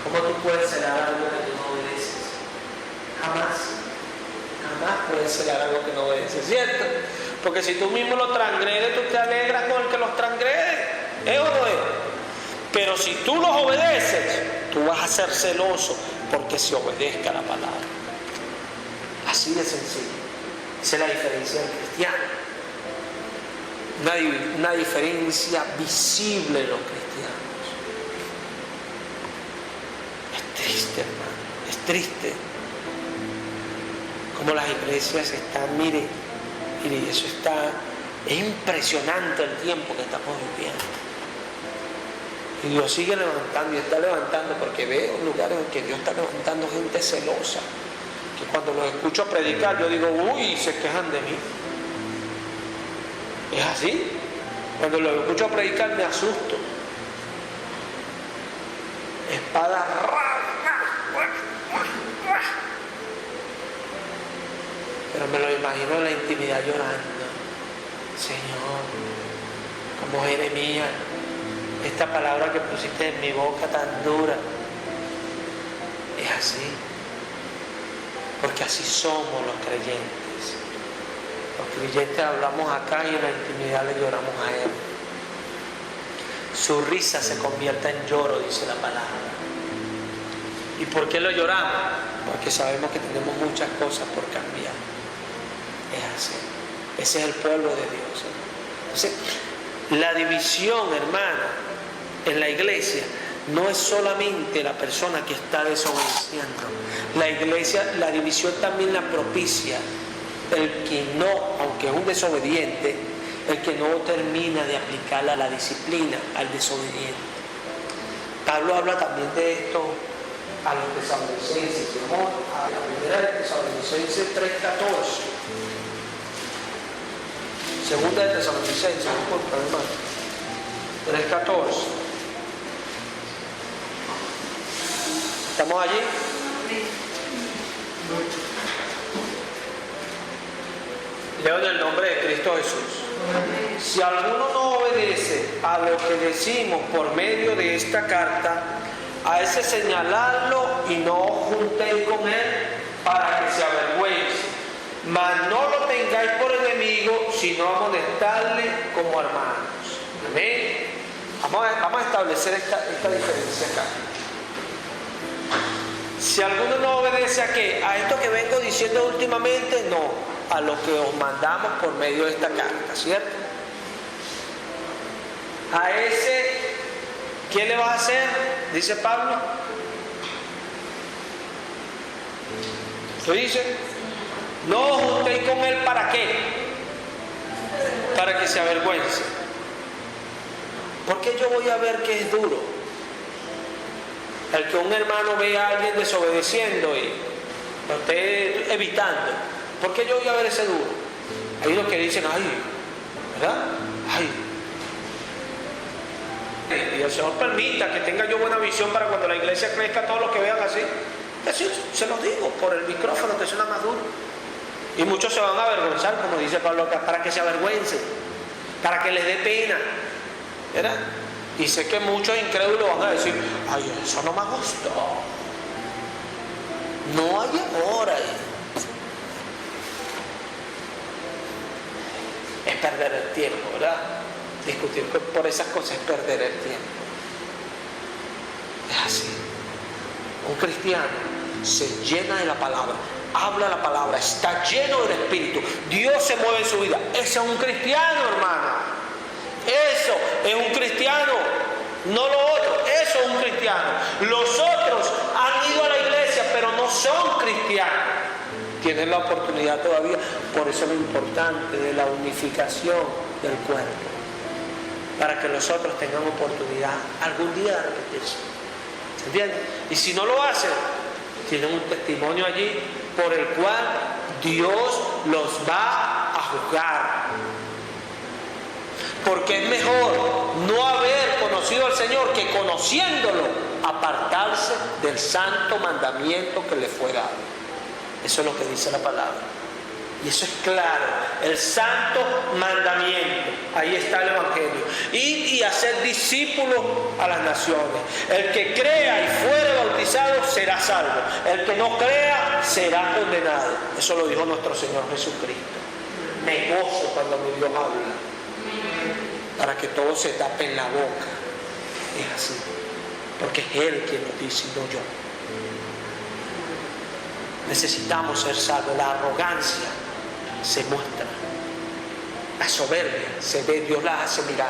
¿Cómo tú puedes celar algo que tú no obedeces? Jamás puedes celar algo que no obedeces, ¿cierto? Porque si tú mismo lo transgredes, tú te alegras con el que los transgrede. ¿Es o no es? Pero si tú los obedeces, tú vas a ser celoso porque se obedezca la palabra. Así de sencillo. Esa es la diferencia del cristiano. Una diferencia visible en los cristianos. Es triste, hermano. Es triste. Como las iglesias están, mire, eso está, es impresionante el tiempo que estamos viviendo. Y Dios sigue levantando y está levantando, porque veo lugares en que Dios está levantando gente celosa, que cuando los escucho predicar yo digo, uy, se quejan de mí. Es así. Cuando los escucho predicar me asusto. Espada. Pero me lo imagino en la intimidad llorando. Señor, como Jeremías, esta palabra que pusiste en mi boca tan dura, es así. Porque así somos los creyentes. Los creyentes hablamos acá y en la intimidad le lloramos a Él. Su risa se convierte en lloro, dice la palabra. ¿Y por qué lo lloramos? Porque sabemos que tenemos muchas cosas por cambiar. Es así. Ese es el pueblo de Dios. Entonces, la división, hermano, en la iglesia no es solamente la persona que está desobedeciendo. La iglesia, la división también la propicia el que no, aunque es un desobediente, el que no termina de aplicarla a la disciplina, al desobediente. Pablo habla también de esto a los tesalonicenses. Vamos a la primera de Tesalonicenses 3:14. Segunda de Tesalonicenses, disculpa, hermano. 3:14. ¿Estamos allí? Leo en el nombre de Cristo Jesús. Si alguno no obedece a lo que decimos por medio de esta carta, a ese señalarlo y no juntéis con él para que se avergüence. Mas no lo tengáis por enemigo, sino amonestarle como hermanos. Amén. Vamos a establecer esta diferencia acá. Si alguno no obedece a qué, a esto que vengo diciendo últimamente, no, a lo que os mandamos por medio de esta carta, ¿cierto? A ese, ¿qué le va a hacer? Dice Pablo. ¿Qué dice? No os juntéis con él, ¿para qué? Para que se avergüence. ¿Por qué yo voy a ver que es duro? El que un hermano vea a alguien desobedeciendo y lo esté evitando. ¿Por qué yo voy a ver ese duro? Hay unos que dicen, ay, ¿verdad? Ay. Y el Señor permita que tenga yo buena visión para cuando la iglesia crezca, todos los que vean así. Así se los digo, por el micrófono que suena más duro. Y muchos se van a avergonzar, como dice Pablo acá, para que se avergüencen, para que les dé pena, ¿verdad? Y sé que muchos incrédulos van a decir, ay, eso no me gustó. No hay amor ahí. Es perder el tiempo, ¿verdad? Discutir por esas cosas es perder el tiempo. Es así. Un cristiano se llena de la palabra, habla la palabra, está lleno del Espíritu, Dios se mueve en su vida. Ese es un cristiano, hermana. Eso es un cristiano, no lo otro. Eso es un cristiano. Los otros han ido a la iglesia, pero no son cristianos. Tienen la oportunidad todavía. Por eso es lo importante de la unificación del cuerpo, para que los otros tengan oportunidad algún día de repetirse. ¿Se entiende? Y si no lo hacen, tienen un testimonio allí por el cual Dios los va a juzgar. Porque es mejor no haber conocido al Señor que, conociéndolo, apartarse del santo mandamiento que le fue dado. Eso es lo que dice la palabra. Y eso es claro, el santo mandamiento. Ahí está el Evangelio. Y hacer discípulos a las naciones. El que crea y fuere bautizado será salvo. El que no crea será condenado. Eso lo dijo nuestro Señor Jesucristo. Me gozo cuando mi Dios habla, para que todos se tapen la boca. Es así. Porque es Él quien lo dice, no yo. Necesitamos ser salvos. La arrogancia se muestra, la soberbia se ve, Dios la hace mirar.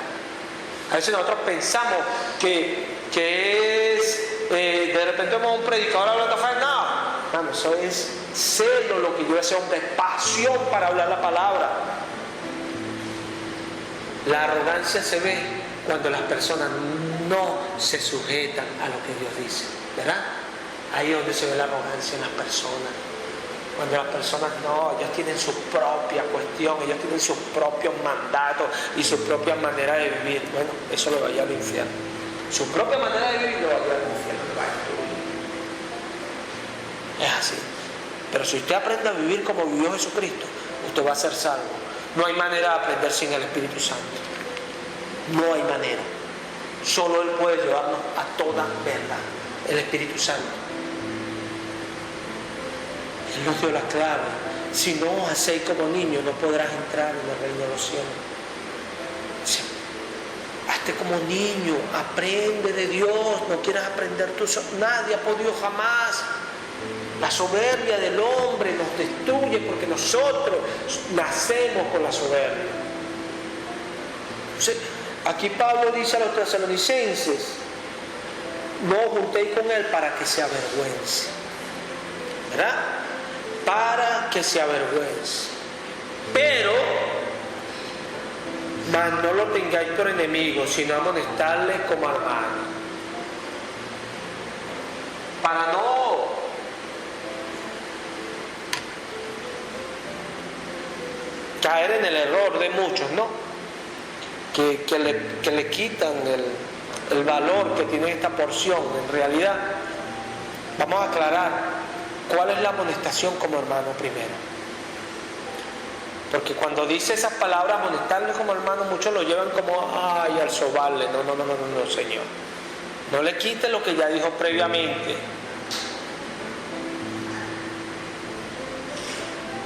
A veces nosotros pensamos que es de repente vemos a un predicador hablando fe. No, hermano, eso es celo lo que yo ese hombre, pasión para hablar la palabra. La arrogancia se ve cuando las personas no se sujetan a lo que Dios dice, ¿verdad? Ahí es donde se ve la arrogancia en las personas. Cuando las personas no, ellos tienen su propia cuestión, ellos tienen sus propios mandatos y su propia manera de vivir. Bueno, eso lo va a llevar al infierno. Su propia manera de vivir lo va a llevar al infierno. Es así. Pero si usted aprende a vivir como vivió Jesucristo, usted va a ser salvo. No hay manera de aprender sin el Espíritu Santo. No hay manera. Solo Él puede llevarnos a toda verdad. El Espíritu Santo. Él nos dio la clave. Si no hacéis como niños, no podrás entrar en el reino de los cielos. Hazte como niño, aprende de Dios, no quieras aprender tú. Nadie ha podido jamás. La soberbia del hombre nos destruye porque nosotros nacemos con la soberbia. Entonces, aquí Pablo dice a los tesalonicenses no os juntéis con él para que se avergüence. ¿Verdad? Para que se avergüence. Pero, mas no lo tengáis por enemigo, sino amonestarle como hermano. Para no caer en el error de muchos, ¿no? Que le quitan el valor que tiene esta porción. En realidad, vamos a aclarar cuál es la amonestación como hermano primero. Porque cuando dice esas palabras, amonestarle como hermano, muchos lo llevan como, ay, al sobarle. No, Señor. No le quite lo que ya dijo previamente.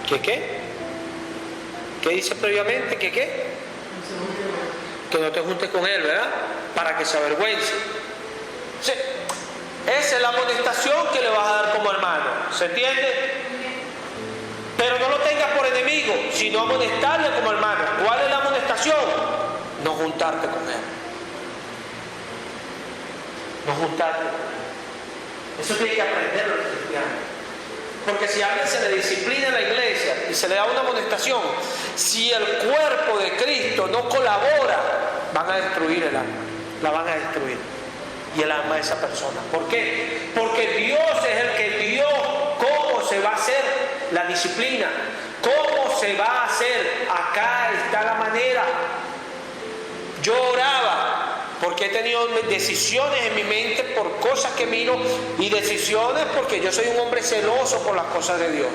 ¿Qué? ¿Qué dice previamente? ¿Qué? Que no te juntes con él, ¿verdad? Para que se avergüence. Sí. Esa es la amonestación que le vas a dar como hermano. ¿Se entiende? Pero no lo tengas por enemigo, sino amonestarle como hermano. ¿Cuál es la amonestación? No juntarte con él. No juntarte. Eso tiene que aprenderlo los cristianos. Porque si a alguien se le disciplina en la iglesia y se le da una amonestación, si el cuerpo de Cristo no colabora, van a destruir el alma. La van a destruir. Y el alma de esa persona. ¿Por qué? Porque Dios es el que dio cómo se va a hacer la disciplina. ¿Cómo se va a hacer? Acá está la manera. Yo oraba porque he tenido decisiones en mi mente por cosas que miro y decisiones porque yo soy un hombre celoso por las cosas de Dios.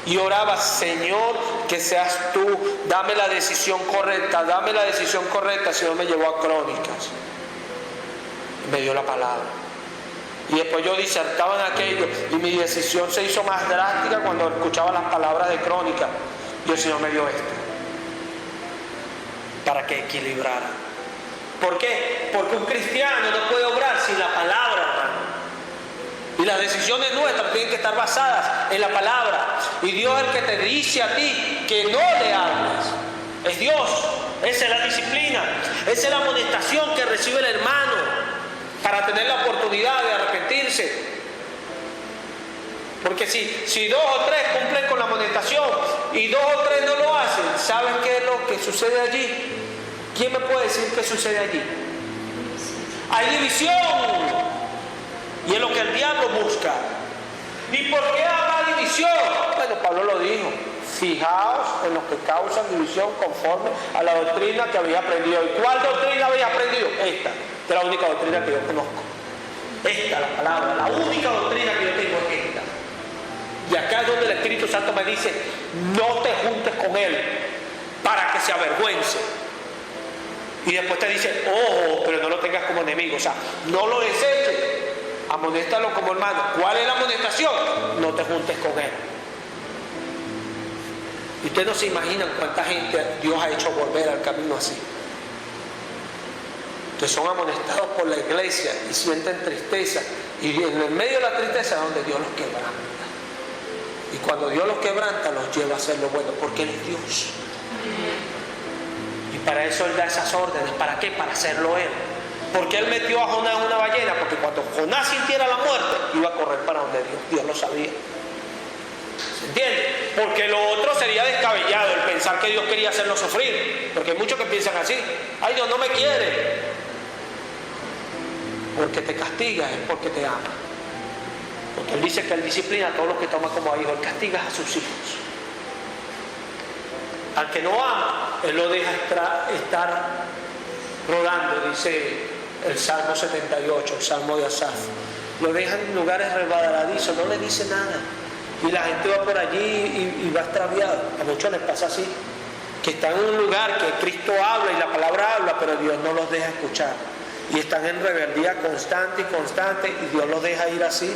Y oraba, Señor, que seas tú, dame la decisión correcta, si no me llevó a Crónicas. Me dio la palabra. Y después yo disertaba en aquello y mi decisión se hizo más drástica cuando escuchaba las palabras de Crónicas. Y el Señor me dio esto. Para que equilibrara. ¿Por qué? Porque un cristiano no puede obrar sin la palabra, hermano. Y las decisiones nuestras tienen que estar basadas en la palabra. Y Dios es el que te dice a ti que no le hables. Es Dios. Esa es la disciplina. Esa es la amonestación que recibe el hermano para tener la oportunidad de arrepentirse. Porque si 2 o 3 cumplen con la amonestación y 2 o 3 no lo hacen, ¿saben qué es lo que sucede allí? ¿Quién me puede decir qué sucede allí? Hay división. Y es lo que el diablo busca. ¿Y por qué habrá división? Bueno, Pablo lo dijo. Fijaos en los que causan división conforme a la doctrina que había aprendido. ¿Y cuál doctrina había aprendido? Esta, que es la única doctrina que yo conozco. Esta, la palabra, la única doctrina que yo tengo es esta. Y acá es donde el Espíritu Santo me dice, no te juntes con él para que se avergüence. Y después te dice, ojo, pero no lo tengas como enemigo. O sea, no lo deseches, amonéstalo como hermano. ¿Cuál es la amonestación? No te juntes con él. Y ustedes no se imaginan cuánta gente Dios ha hecho volver al camino así. Que son amonestados por la iglesia y sienten tristeza. Y en el medio de la tristeza es donde Dios los quebranta. Y cuando Dios los quebranta, los lleva a hacer lo bueno, porque Él es Dios. Y para eso Él da esas órdenes. ¿Para qué? Para hacerlo Él. Porque Él metió a Jonás en una ballena, porque cuando Jonás sintiera la muerte, iba a correr para donde Dios. Dios lo sabía. ¿Se entiende? Porque lo otro sería descabellado, el pensar que Dios quería hacerlo sufrir. Porque hay muchos que piensan así. Ay, Dios no me quiere. Porque te castiga es porque te ama. Porque Él dice que Él disciplina a todos los que toma como hijo. Él castiga a sus hijos. Al que no ama, Él lo deja estar rodando, dice el Salmo 78, el Salmo de Asaf. Lo deja en lugares resbaladizos, no le dice nada. Y la gente va por allí y va extraviado. A muchos les pasa así. Que están en un lugar que Cristo habla y la palabra habla, pero Dios no los deja escuchar. Y están en rebeldía constante y Dios los deja ir así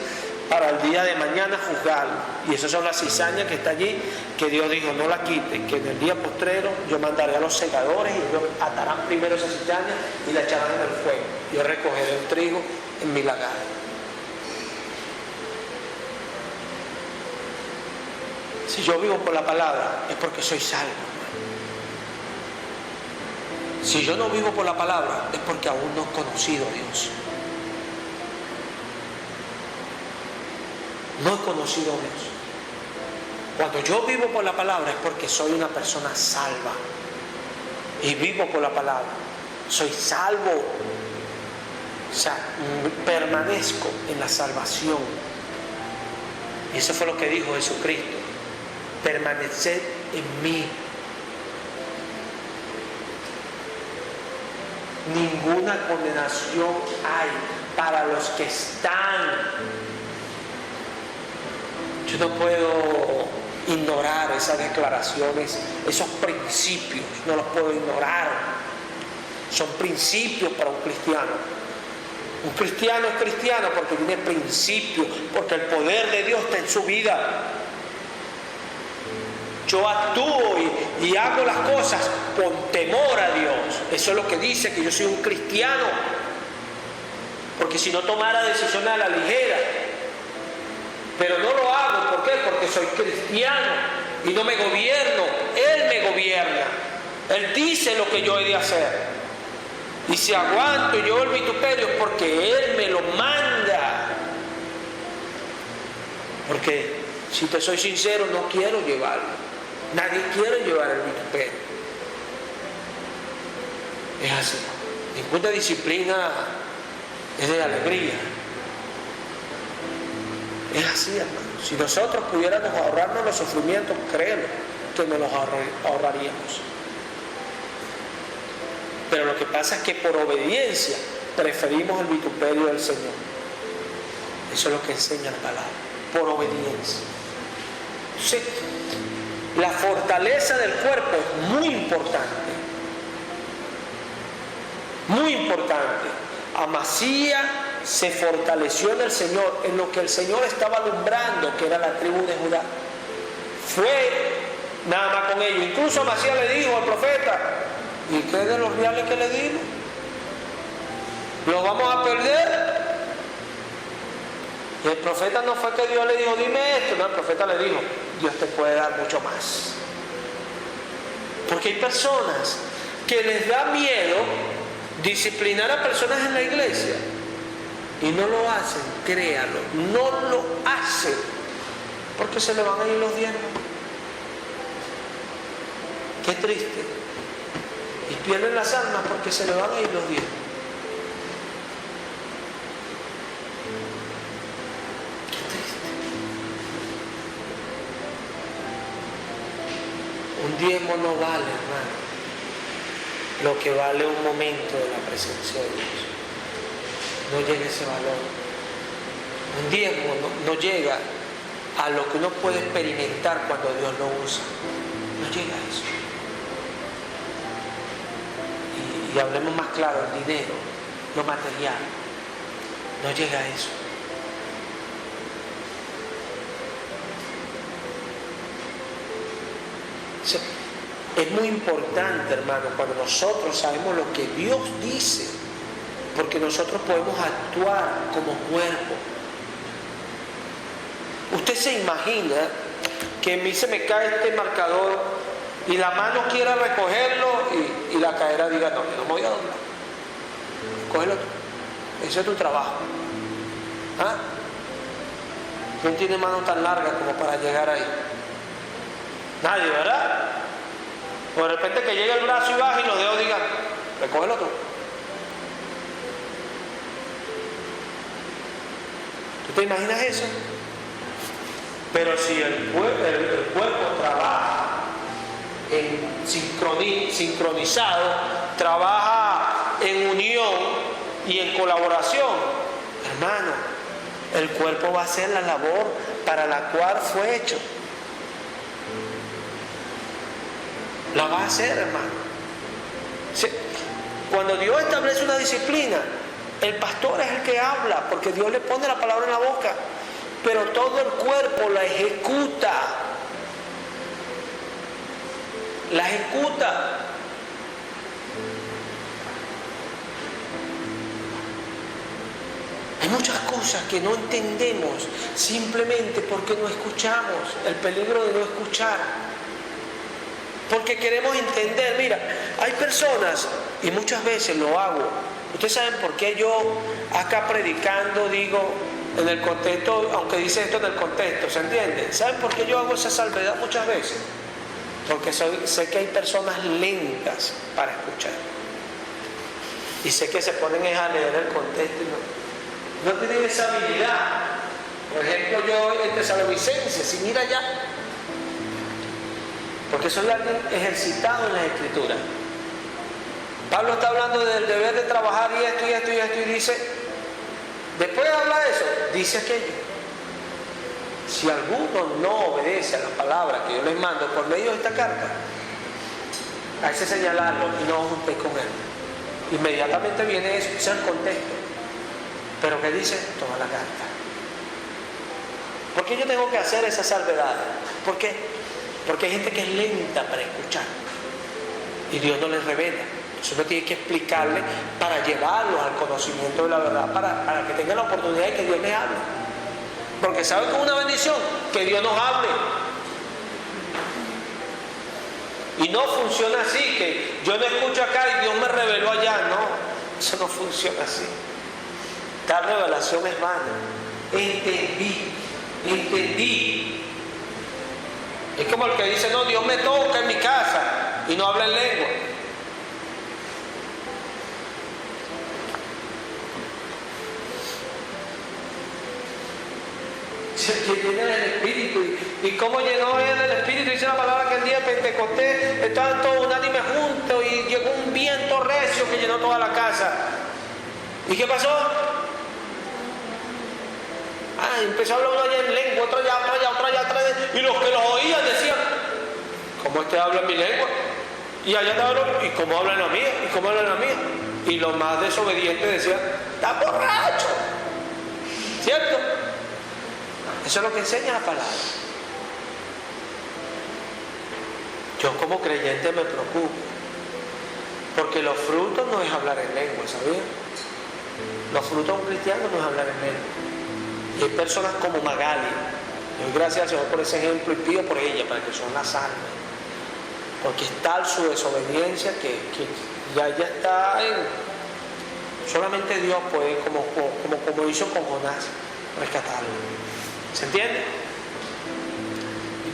para el día de mañana juzgarlo. Y esas son las cizañas que está allí, que Dios dijo, no la quiten, que en el día postrero yo mandaré a los segadores y ellos atarán primero esas cizañas y la echarán en el fuego. Yo recogeré el trigo en mi lagar. Si yo vivo por la palabra, es porque soy salvo. Si yo no vivo por la palabra, es porque aún no he conocido a Dios. no he conocido a Dios. Cuando yo vivo por la palabra es porque soy una persona salva. Y vivo por la palabra. Soy salvo. O sea, permanezco en la salvación. Y eso fue lo que dijo Jesucristo. Permaneced en mí. Ninguna condenación hay para los que están. Yo no puedo ignorar esas declaraciones, esos principios, no los puedo ignorar. Son principios para un cristiano. Un cristiano es cristiano porque tiene principios, porque el poder de Dios está en su vida. Yo actúo y hago las cosas con temor a Dios. Eso es lo que dice que yo soy un cristiano. Porque si no tomara decisiones a la ligera. Pero no lo hago, ¿por qué? Porque soy cristiano y no me gobierno. Él me gobierna. Él dice lo que yo he de hacer. Y si aguanto y llevo el vituperio es porque Él me lo manda. Porque, si te soy sincero, no quiero llevarlo. Nadie quiere llevar el vituperio. Es así. Ninguna disciplina es de alegría. Es así, hermano. Si nosotros pudiéramos ahorrarnos los sufrimientos, créelo que nos los ahorraríamos. Pero lo que pasa es que por obediencia preferimos el vituperio del Señor. Eso es lo que enseña la palabra. Por obediencia. Entonces, la fortaleza del cuerpo es muy importante. Muy importante. Amasía se fortaleció en el Señor, en lo que el Señor estaba alumbrando, que era la tribu de Judá. Fue nada más con ellos. Incluso Amasía le dijo al profeta: ¿y qué de los reales que le dimos? ¿Los vamos a perder? Y el profeta no fue que Dios le dijo: dime esto. No, el profeta le dijo: Dios te puede dar mucho más. Porque hay personas que les da miedo disciplinar a personas en la iglesia y no lo hacen, créalo, no lo hacen porque se le van a ir los diezmos. Qué triste. Y pierden las almas porque se le van a ir los diezmos. Qué triste. Un diezmo no vale, hermano, lo que vale un momento de la presencia de Dios. No llega ese valor. Un diezmo no llega a lo que uno puede experimentar cuando Dios lo usa. No llega a eso. Y hablemos más claro, el dinero, lo material, no llega a eso. Es muy importante, hermano, cuando nosotros sabemos lo que Dios dice, porque nosotros podemos actuar como cuerpo. Usted se imagina que a mí se me cae este marcador y la mano quiera recogerlo y la cadera diga: no, yo no me voy a doblar. Cógelo tú. Ese es tu trabajo. ¿Ah? ¿Quién tiene manos tan largas como para llegar ahí? Nadie, ¿verdad? O de repente que llegue el brazo y baja y los dedos digan: recógelo tú. ¿Tú te imaginas eso? Pero si el cuerpo trabaja sincronizado, trabaja en unión y en colaboración, hermano, el cuerpo va a hacer la labor para la cual fue hecho. La va a hacer, hermano. Cuando Dios establece una disciplina, el pastor es el que habla, porque Dios le pone la palabra en la boca, pero todo el cuerpo la ejecuta. La ejecuta. Hay muchas cosas que no entendemos simplemente porque no escuchamos. El peligro de no escuchar. Porque queremos entender. Mira, hay personas, y muchas veces lo hago. Ustedes saben por qué yo acá predicando digo: en el contexto, aunque dice esto en el contexto, ¿se entiende? ¿Saben por qué yo hago esa salvedad muchas veces? Porque sé que hay personas lentas para escuchar. Y sé que se ponen a leer el contexto y no tienen esa habilidad. Por ejemplo, yo en Tesalonicenses, sin ir allá, porque soy alguien ejercitado en la Escritura. Pablo está hablando del deber de trabajar y esto y esto y esto, y dice, después de hablar de eso, dice aquello. Si alguno no obedece a las palabras que yo les mando por medio de esta carta, hay que señalarlo y no juntéis con él. Inmediatamente viene eso, ese es el contexto. Pero ¿qué dice? Toma la carta. ¿Por qué yo tengo que hacer esa salvedad? ¿Por qué? Porque hay gente que es lenta para escuchar y Dios no les revela. Entonces uno tiene que explicarle para llevarlos al conocimiento de la verdad, para que tengan la oportunidad de que Dios les hable. Porque ¿saben que es una bendición? Que Dios nos hable. Y no funciona así, que yo no escucho acá y Dios me reveló allá. No, eso no funciona así. Tal revelación es vana. Entendí. Es como el que dice, no, Dios me toca en mi casa y no habla en lengua. Que llena el Espíritu. ¿Y cómo llenó él el Espíritu? Dice la palabra que el día de Pentecostés estaban todos unánimes juntos y llegó un viento recio que llenó toda la casa. ¿Y qué pasó? Empezó a hablar uno allá en lengua, otro allá, otro allá, y los que los oían decían, ¿cómo este habla en mi lengua? Y allá estaban, ¿y cómo habla en la mía? ¿Y cómo habla en la mía? Y los más desobedientes decían, ¡está borracho! ¿Cierto? Eso es lo que enseña la palabra. Yo como creyente me preocupo, porque los frutos no es hablar en lengua, ¿sabían? Los frutos de un cristiano no es hablar en lengua. Y hay personas como Magali, doy gracias al Señor por ese ejemplo y pido por ella para que son las salve, porque es tal su desobediencia que ya está en... Solamente Dios puede, como hizo con Jonás, rescatarlo. ¿Se entiende?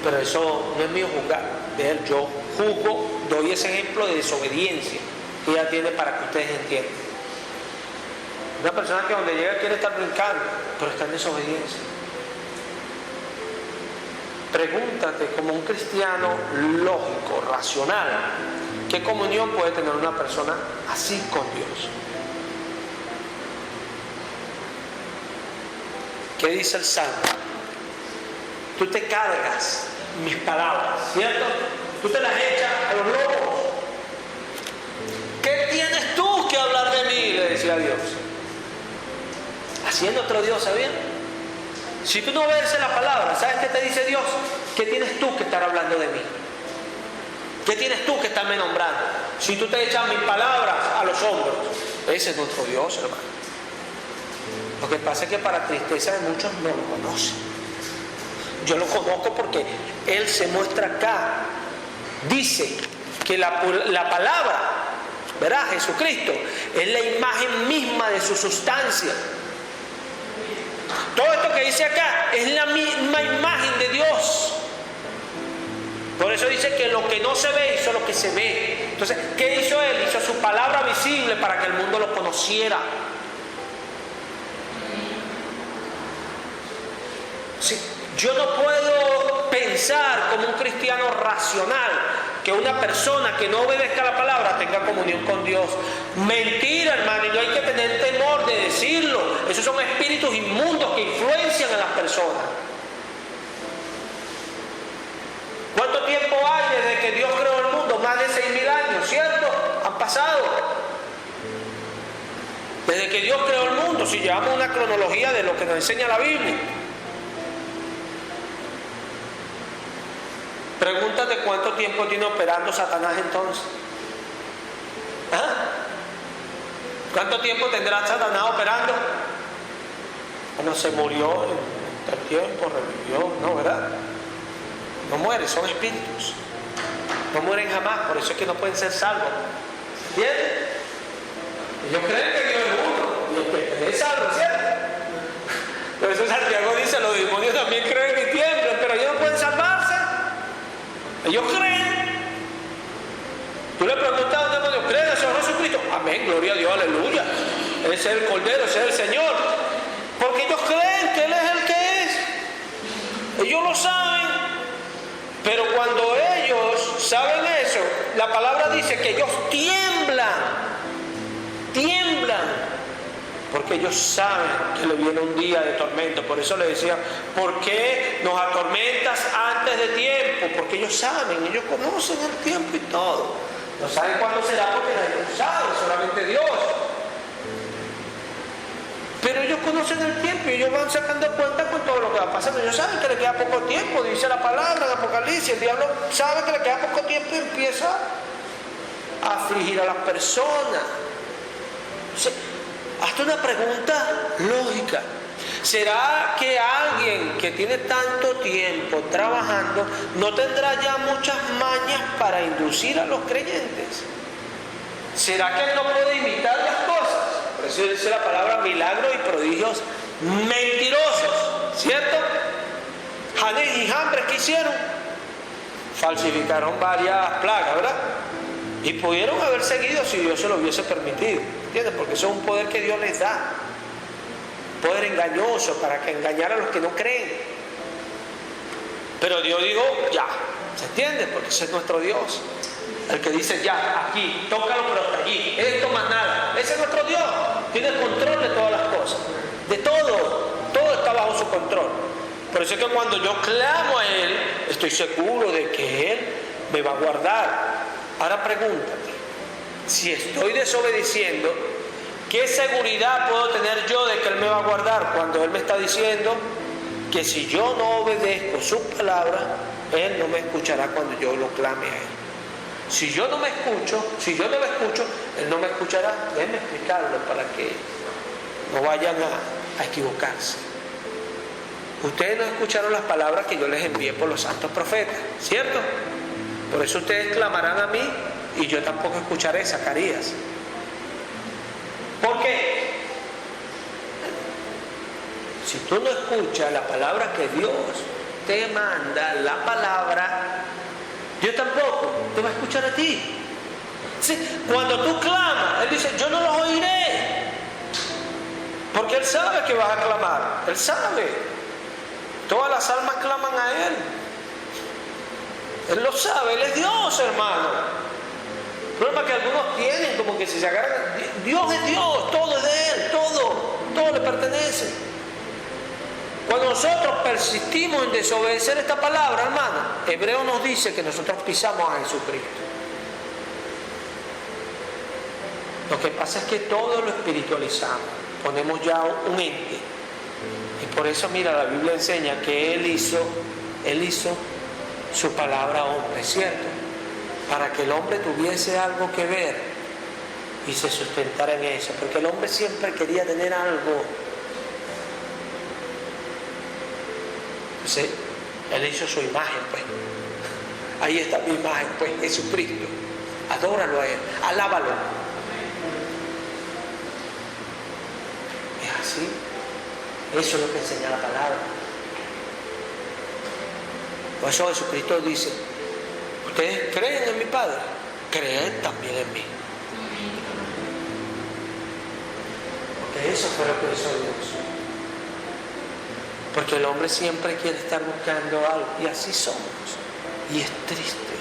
Pero eso no es mío juzgar de él. Yo juzgo, doy ese ejemplo de desobediencia que ella tiene para que ustedes entiendan. Una persona que donde llega quiere estar brincando, pero está en desobediencia. Pregúntate, como un cristiano lógico, racional, ¿qué comunión puede tener una persona así con Dios? ¿Qué dice el Salmo? Tú te cargas mis palabras, ¿cierto? Tú te las echas a los lobos. ¿Qué tienes tú que hablar de mí? Le decía Dios. Haciendo otro Dios, ¿sabían? Si tú no obedeces la palabra, ¿sabes qué te dice Dios? ¿Qué tienes tú que estar hablando de mí? ¿Qué tienes tú que estarme nombrando? Si tú te echas mis palabras a los hombros, ese es nuestro Dios, hermano. Lo que pasa es que para tristeza de muchos no lo conocen. Yo lo conozco porque Él se muestra acá. Dice que la palabra, ¿verdad? Jesucristo es la imagen misma de su sustancia. Todo esto que dice acá es la misma imagen de Dios. Por eso dice que lo que no se ve hizo lo que se ve. Entonces, ¿qué hizo Él? Hizo su palabra visible para que el mundo lo conociera. Sí, yo no puedo pensar como un cristiano racional que una persona que no obedezca la palabra tenga comunión con Dios. Mentira, hermano, y no hay que tener temor de decirlo. Esos son espíritus inmundos que influencian a las personas. ¿Cuánto tiempo hay desde que Dios creó el mundo? Más de 6.000 años, ¿cierto? Han pasado. Desde que Dios creó el mundo, si llevamos una cronología de lo que nos enseña la Biblia. Pregúntate cuánto tiempo tiene operando Satanás entonces. ¿Ah? ¿Cuánto tiempo tendrá Satanás operando? Bueno, se murió en el tiempo, revivió, ¿no? ¿Verdad? No muere, son espíritus. No mueren jamás, por eso es que no pueden ser salvos. ¿Entiendes? Ellos creen que Dios es uno, y el que es salvo, ¿cierto? Por eso Santiago dice, los demonios también creen y tiemblan, pero ellos no pueden salvarse. Ellos creen. Tú le preguntas a un demonio, ¿creen en el Señor Jesucristo? Amén, gloria a Dios, aleluya. Ese es el Cordero, ese es el Señor. Porque ellos creen que Él es el que es. Ellos lo saben. Pero cuando ellos saben eso, la palabra dice que ellos tiemblan. Tiemblan. Porque ellos saben que le viene un día de tormento. Por eso le decía, ¿por qué nos atormentas antes de tiempo? Porque ellos saben, ellos conocen el tiempo y todo. No saben cuándo será porque nadie lo sabe, solamente Dios. Pero ellos conocen el tiempo y ellos van sacando cuenta con todo lo que va pasando. Ellos saben que le queda poco tiempo, dice la palabra en Apocalipsis. El diablo sabe que le queda poco tiempo y empieza a afligir a las personas. Sí. Hazte una pregunta lógica. ¿Será que alguien que tiene tanto tiempo trabajando no tendrá ya muchas mañas para inducir a los creyentes? ¿Será que él no puede imitar las cosas? Por eso dice la palabra milagros y prodigios mentirosos, ¿cierto? Janes y Jambres, ¿qué hicieron? Falsificaron varias plagas, ¿verdad? Y pudieron haber seguido si Dios se lo hubiese permitido, ¿entiendes? Porque eso es un poder que Dios les da, poder engañoso para que engañar a los que no creen. Pero Dios dijo ya, ¿se entiende? Porque ese es nuestro Dios, el que dice ya, aquí, tócalo pero hasta allí, esto más nada. Ese es nuestro Dios, tiene el control de todas las cosas, de todo, todo está bajo su control. Por eso es que cuando yo clamo a Él, estoy seguro de que Él me va a guardar. Ahora pregúntate, si estoy desobedeciendo, ¿qué seguridad puedo tener yo de que Él me va a guardar cuando Él me está diciendo que si yo no obedezco su palabra, Él no me escuchará cuando yo lo clame a Él? Si yo no me escucho, Él no me escuchará. Déjenme explicarlo para que no vayan a equivocarse. Ustedes no escucharon las palabras que yo les envié por los santos profetas, ¿cierto? Por eso ustedes clamarán a mí y yo tampoco escucharé, Zacarías. ¿Por qué? Si tú no escuchas la palabra que Dios te manda, la palabra, Dios tampoco te va a escuchar a ti. Sí, cuando tú clamas, Él dice, yo no los oiré. Porque Él sabe que vas a clamar. Él sabe. Todas las almas claman a Él. Él lo sabe, Él es Dios, hermano. El problema es que algunos tienen como que si se agarran. Dios es Dios, todo es de Él, todo le pertenece. Cuando nosotros persistimos en desobedecer esta palabra, hermano, Hebreo nos dice que nosotros pisamos a Jesucristo. Lo que pasa es que todo lo espiritualizamos, ponemos ya un ente. Y por eso, mira, la Biblia enseña que Él hizo su palabra hombre, ¿cierto? Para que el hombre tuviese algo que ver y se sustentara en eso, porque el hombre siempre quería tener algo. Entonces, Él hizo su imagen, pues. Ahí está mi imagen, pues, Jesucristo. Adóralo a Él, alábalo. Es así. Eso es lo que enseña la palabra. Por eso Jesucristo dice, ustedes creen en mi Padre, creen también en mí. Porque eso fue lo que hizo Dios. Porque el hombre siempre quiere estar buscando algo, y así somos. Y es triste,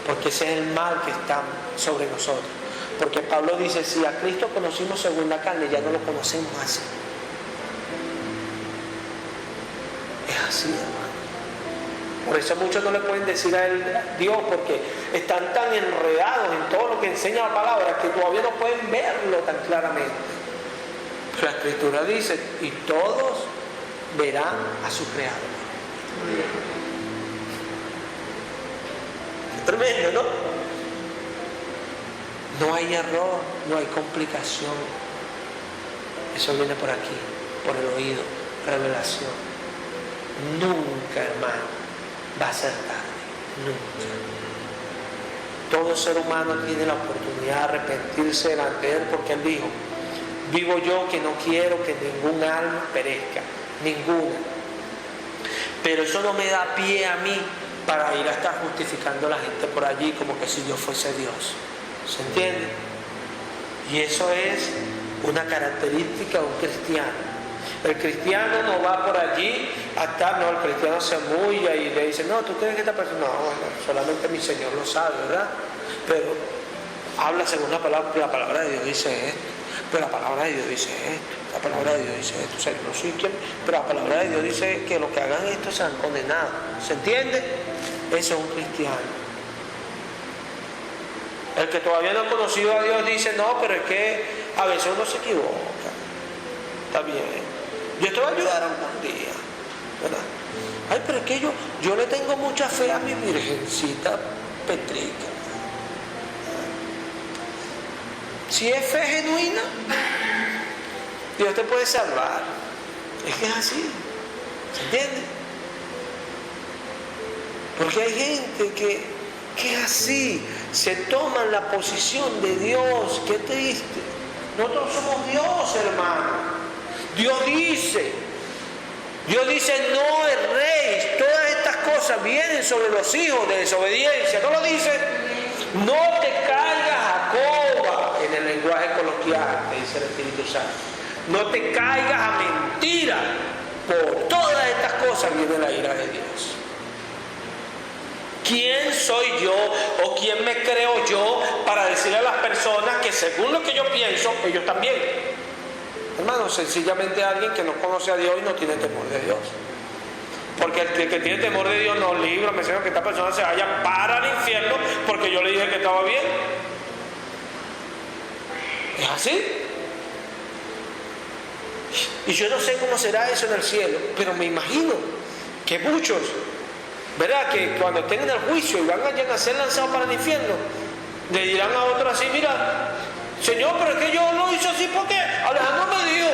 porque ese es el mal que está sobre nosotros. Porque Pablo dice, si a Cristo conocimos según la carne, ya no lo conocemos así. Es así, hermano. Por eso muchos no le pueden decir a Él Dios, porque están tan enredados en todo lo que enseña la palabra que todavía no pueden verlo tan claramente. Pero la Escritura dice, y todos verán a su Creador. Tremendo, ¿no? No hay error, no hay complicación. Eso viene por aquí, por el oído, revelación. Nunca, hermano, va a ser tarde, nunca. Todo ser humano tiene la oportunidad de arrepentirse delante de Él, porque Él dijo, vivo yo que no quiero que ningún alma perezca, ninguna. Pero eso no me da pie a mí para ir a estar justificando a la gente por allí como que si yo fuese Dios. ¿Se entiende? Y eso es una característica de un cristiano. El cristiano no va por allí a estar, no, el cristiano se mulla y le dice, no, ¿tú crees que esta persona? No, bueno, solamente mi Señor lo sabe, ¿verdad? Pero habla según la palabra de Dios dice esto, pero la palabra de Dios dice esto, la palabra de Dios dice esto, o sea, no soy quien, pero la palabra de Dios dice que los que hagan esto serán condenados. ¿Se entiende? Eso es un cristiano. El que todavía no ha conocido a Dios dice, no, pero es que a veces uno se equivoca. Está bien. Yo te voy a ayudar algún día, ¿verdad? Ay, pero es que yo le tengo mucha fe a mi virgencita Petrica. Si es fe genuina, Dios te puede salvar. Es que es así. ¿Se entiende? Porque hay gente que es así. Se toman la posición de Dios. Qué triste. Nosotros somos Dios, hermano. Dios dice, no erréis, todas estas cosas vienen sobre los hijos de desobediencia. ¿No lo dice? No te caigas, Jacoba, en el lenguaje coloquial, que dice el Espíritu Santo. No te caigas a mentira. Por todas estas cosas viene la ira de Dios. ¿Quién soy yo o quién me creo yo para decirle a las personas que según lo que yo pienso, ellos también? Hermano, sencillamente alguien que no conoce a Dios y no tiene temor de Dios. Porque el que tiene temor de Dios no libra, me enseña que esta persona se vaya para el infierno porque yo le dije que estaba bien. ¿Es así? Y yo no sé cómo será eso en el cielo, pero me imagino que muchos, ¿verdad? Que cuando estén en el juicio y van a ser lanzados para el infierno, le dirán a otros así, mira, Señor, pero es que yo lo hice así porque Alejandro me dijo.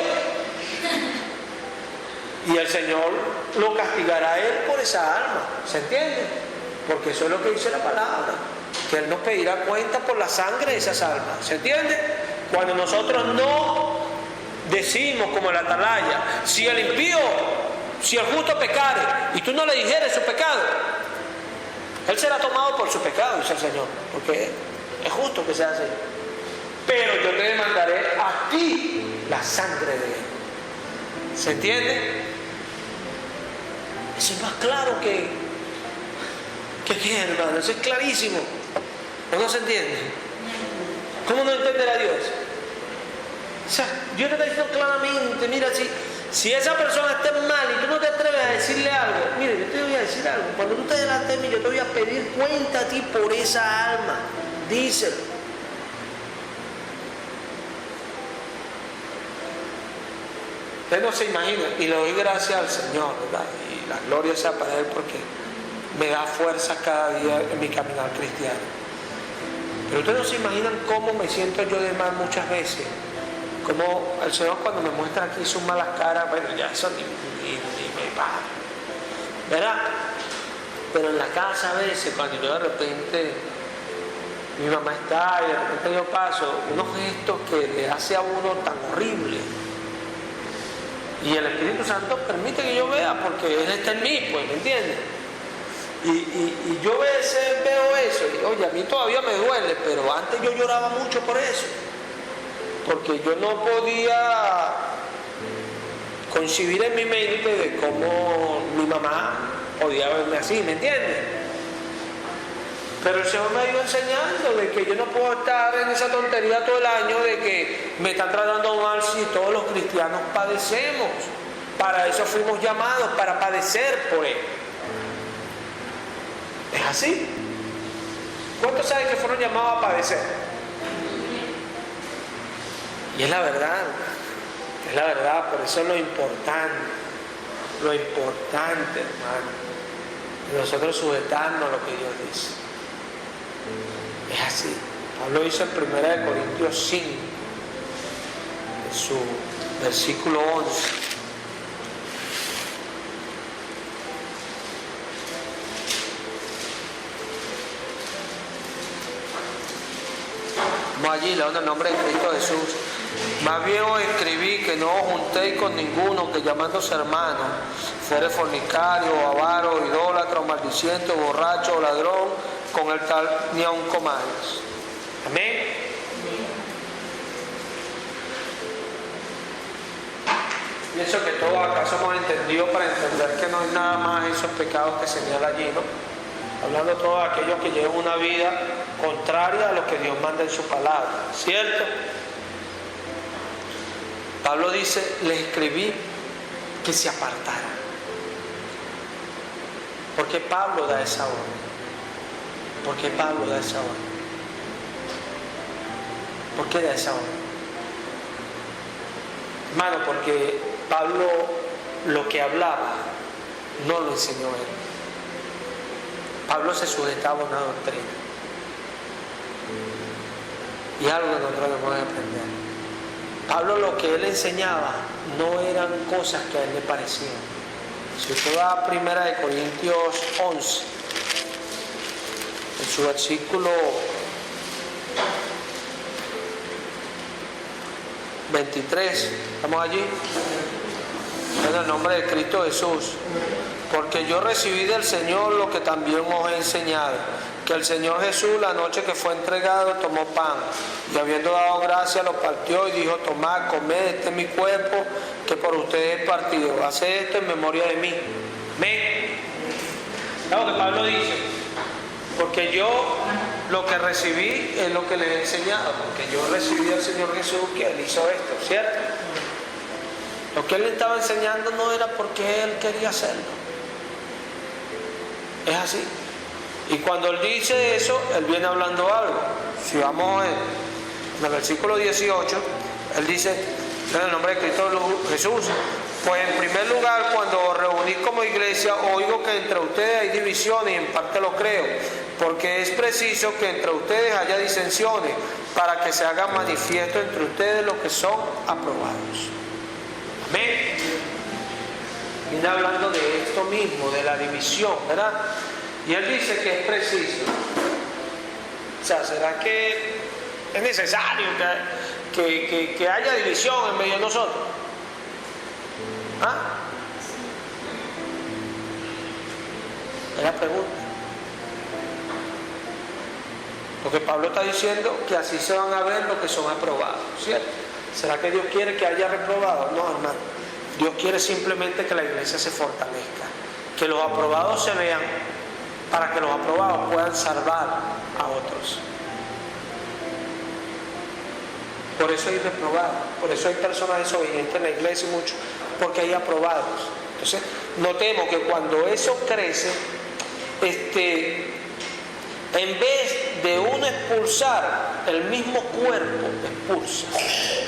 Y el Señor lo castigará a él por esa alma. ¿Se entiende? Porque eso es lo que dice la palabra. Que Él nos pedirá cuenta por la sangre de esas almas. ¿Se entiende? Cuando nosotros no decimos como la atalaya, si el impío, si el justo pecare, y tú no le dijeres su pecado, él será tomado por su pecado, dice el Señor. Porque es justo que sea así. Pero yo te demandaré a ti la sangre de él. ¿Se entiende? Eso es más claro que hermano, eso es clarísimo. ¿O no se entiende? ¿Cómo no entender a Dios? O sea, Dios te está diciendo claramente, mira, si esa persona está mal y tú no te atreves a decirle algo, mire, yo te voy a decir algo, cuando tú te delante de mí, yo te voy a pedir cuenta a ti por esa alma. Díselo. Usted no se imagina, y le doy gracias al Señor, ¿verdad? Y la gloria sea para Él porque me da fuerza cada día en mi caminar cristiano. Pero ustedes no se imaginan cómo me siento yo de mal muchas veces. Como el Señor cuando me muestra aquí sus malas caras, bueno, ya eso ni me para, ¿verdad? Pero en la casa a veces, cuando yo de repente, mi mamá está y de repente yo paso, unos gestos que le hace a uno tan horrible. Y el Espíritu Santo permite que yo vea porque Él está en mí, pues, ¿me entiendes? Y yo a veces veo eso y oye, a mí todavía me duele, pero antes yo lloraba mucho por eso. Porque yo no podía concebir en mi mente de cómo mi mamá podía verme así, ¿me entiendes? Pero el Señor me ha ido enseñando de que yo no puedo estar en esa tontería todo el año de que me están tratando mal si todos los cristianos padecemos. Para eso fuimos llamados, para padecer por Él. ¿Es así? ¿Cuántos saben que fueron llamados a padecer? Y es la verdad, por eso es lo importante, hermano, nosotros sujetarnos a lo que Dios dice. Es así. Pablo dice en 1 Corintios 5, en su versículo 11. Vamos allí, leo en el nombre de Cristo Jesús. Más bien os escribí que no os juntéis con ninguno que llamándose hermano fuere fornicario, avaro, idólatra, maldiciente, borracho o ladrón, con el tal ni aun comáis. Amén. Pienso que todos acá somos entendidos para entender que no hay nada más esos pecados que señala allí, ¿no? Hablando de todos aquellos que llevan una vida contraria a lo que Dios manda en su palabra, ¿cierto? Pablo dice, les escribí que se apartaran. ¿Por qué Pablo da esa orden? ¿Por qué Pablo da esa orden? ¿Por qué da esa orden? Hermano, porque Pablo lo que hablaba no lo enseñó él. Pablo se sujetaba a una doctrina. Y algo que nosotros debemos aprender. Pablo lo que él enseñaba no eran cosas que a él le parecían. Si usted va a 1 Corintios 11, en su versículo 23, ¿estamos allí? En el nombre de Cristo Jesús. Porque yo recibí del Señor lo que también os he enseñado, que el Señor Jesús, la noche que fue entregado, tomó pan, y habiendo dado gracia, lo partió y dijo, tomad, comed, este es mi cuerpo, que por ustedes es partido. Haced esto en memoria de mí. Amén. Es lo que Pablo dice. Porque yo lo que recibí es lo que les he enseñado, porque yo recibí del Señor Jesús que Él hizo esto, ¿cierto? Lo que Él le estaba enseñando no era porque Él quería hacerlo. Es así. Y cuando Él dice eso, Él viene hablando algo. Si vamos en el versículo 18, Él dice, en el nombre de Cristo Jesús, pues en primer lugar, cuando os reunís como iglesia, oigo que entre ustedes hay divisiones, y en parte lo creo, porque es preciso que entre ustedes haya disensiones, para que se haga manifiesto entre ustedes los que son aprobados. Amén. Viene hablando de esto mismo, de la división, ¿verdad? Y él dice que es preciso. O sea, ¿será que es necesario que haya división en medio de nosotros? ¿Ah? Es la pregunta. Porque Pablo está diciendo que así se van a ver los que son aprobados, ¿cierto? ¿Será que Dios quiere que haya reprobados? No, hermano. Dios quiere simplemente que la iglesia se fortalezca, que los aprobados se vean, para que los aprobados puedan salvar a otros. Por eso hay reprobados, por eso hay personas desobedientes en la iglesia y mucho, porque hay aprobados. Entonces, notemos que cuando eso crece, en vez de uno expulsar, el mismo cuerpo expulsa.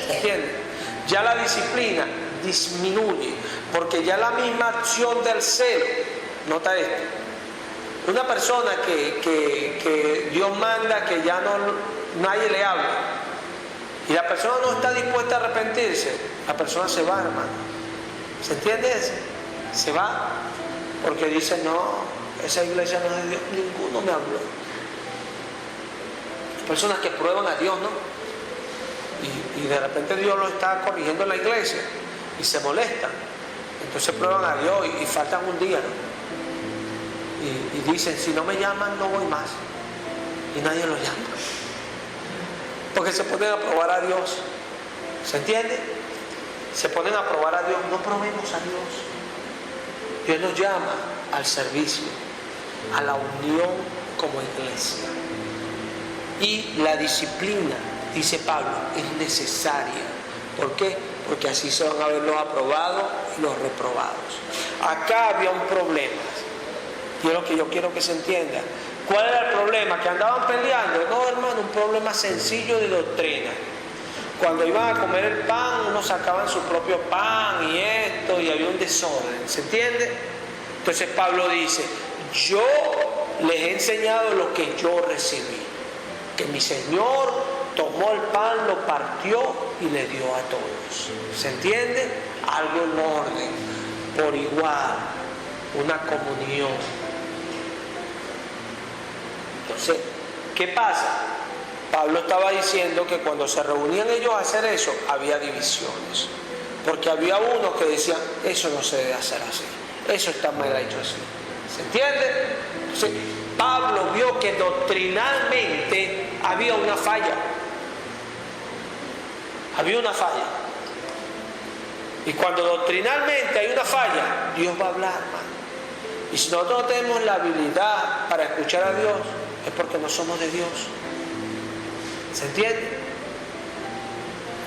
¿Entiendes? Ya la disciplina disminuye, porque ya la misma acción del celo, nota esto, una persona que Dios manda que ya nadie le habla, y la persona no está dispuesta a arrepentirse, la persona se va, hermano. ¿Se entiende eso? Se va, porque dice, no, esa iglesia no es de Dios, ninguno me habló. Personas que prueban a Dios, ¿no? Y de repente Dios lo está corrigiendo en la iglesia y se molestan. Entonces prueban a Dios y faltan un día, ¿no? Y dicen, si no me llaman no voy más. Y nadie los llama. Porque se ponen a probar a Dios. ¿Se entiende? Se ponen a probar a Dios. No probemos a Dios. Dios nos llama al servicio, a la unión como iglesia. Y la disciplina, dice Pablo, es necesaria. ¿Por qué? Porque así se van a ver los aprobados y los reprobados. Acá había un problema, y es lo que yo quiero que se entienda. ¿Cuál era el problema? ¿Que andaban peleando? No, hermano, un problema sencillo de doctrina. Cuando iban a comer el pan, unos sacaban su propio pan y esto, y había un desorden. ¿Se entiende? Entonces Pablo dice, yo les he enseñado lo que yo recibí. Que mi Señor tomó el pan, lo partió y le dio a todos. ¿Se entiende? Algo en orden, por igual, una comunión. Entonces, ¿qué pasa? Pablo estaba diciendo que cuando se reunían ellos a hacer eso, había divisiones. Porque había unos que decían, eso no se debe hacer así, eso está mal hecho así. ¿Se entiende? Entonces, Pablo vio que doctrinalmente había una falla. Había una falla. Y cuando doctrinalmente hay una falla, Dios va a hablar, hermano. Y si nosotros no tenemos la habilidad para escuchar a Dios, es porque no somos de Dios. ¿Se entiende?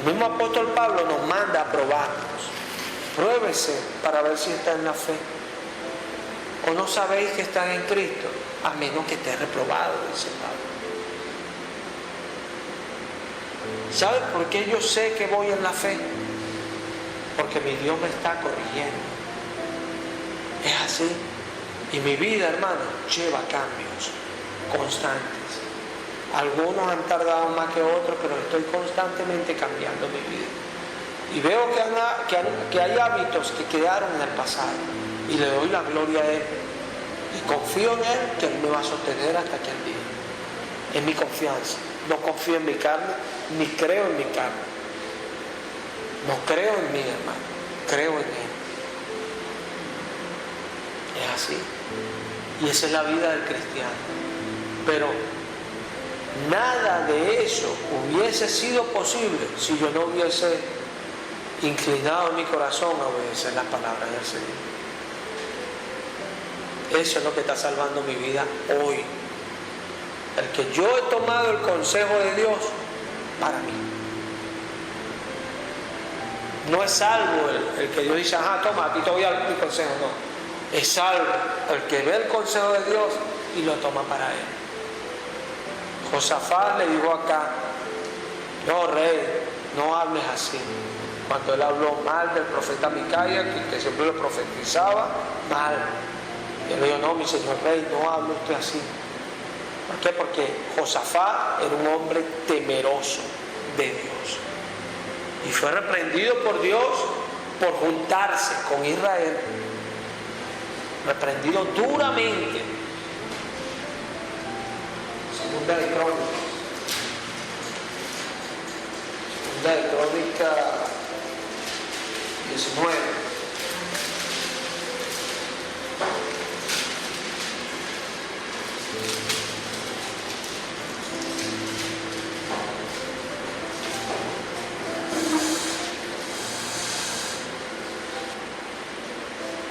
El mismo apóstol Pablo nos manda a probarnos. Pruébese para ver si está en la fe. ¿O no sabéis que están en Cristo? A menos que esté reprobado, dice Pablo. ¿Saben por qué yo sé que voy en la fe? Porque mi Dios me está corrigiendo. Es así. Y mi vida, hermano, lleva cambios constantes. Algunos han tardado más que otros, pero estoy constantemente cambiando mi vida. Y veo que hay hábitos que quedaron en el pasado. Y le doy la gloria a Él. Y confío en Él, que Él me va a sostener hasta aquel día. Es mi confianza. No confío en mi carne, ni creo en mi carne. No creo en mí, hermano. Creo en Él. Es así. Y esa es la vida del cristiano. Pero nada de eso hubiese sido posible si yo no hubiese inclinado mi corazón a obedecer las palabras del Señor. Eso es lo que está salvando mi vida hoy. El que yo he tomado el consejo de Dios para mí. No es salvo el que Dios dice, ajá, toma, aquí te voy a dar mi consejo. No. Es salvo el que ve el consejo de Dios y lo toma para él. Josafat le dijo acá, no, rey, no hables así. Cuando él habló mal del profeta Micaías, que siempre lo profetizaba, mal. Y él le dijo, no, mi señor rey, no hable usted así. ¿Por qué? Porque Josafat era un hombre temeroso de Dios. Y fue reprendido por Dios por juntarse con Israel. Reprendido duramente. Segunda de Crónicas. Segunda de Crónicas 19.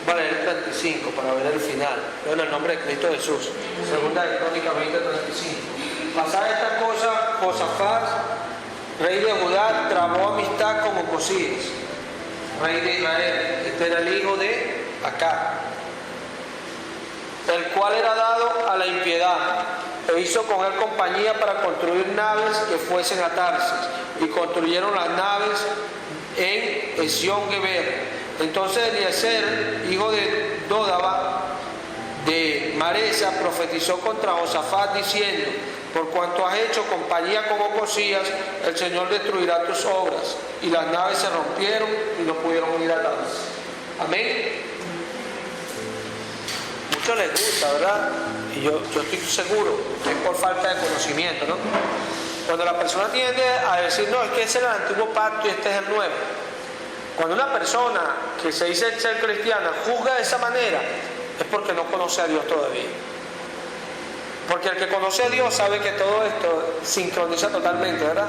Vale, el 35 para ver el final. Pero en el nombre de Cristo Jesús. Segunda de Crónicas 20:35. Pasada esta cosa, Josafat, rey de Judá, trabó amistad con Ocosías, rey de Israel. Este era el hijo de Acab, el cual era dado a la impiedad, e hizo con él compañía para construir naves que fuesen a Tarsis, y construyeron las naves en Esión-Geber. Entonces Eliezer, hijo de Dodaba, de Maresa, profetizó contra Josafat diciendo, por cuanto has hecho compañía con Ocosías, el Señor destruirá tus obras. Y las naves se rompieron y no pudieron ir a Tarsis. Amén. Mucho les gusta, ¿verdad? Y yo estoy seguro que es por falta de conocimiento, ¿no? Cuando la persona tiende a decir, no, es que ese era el antiguo pacto y este es el nuevo. Cuando una persona que se dice ser cristiana juzga de esa manera, es porque no conoce a Dios todavía. Porque el que conoce a Dios sabe que todo esto sincroniza totalmente, ¿verdad?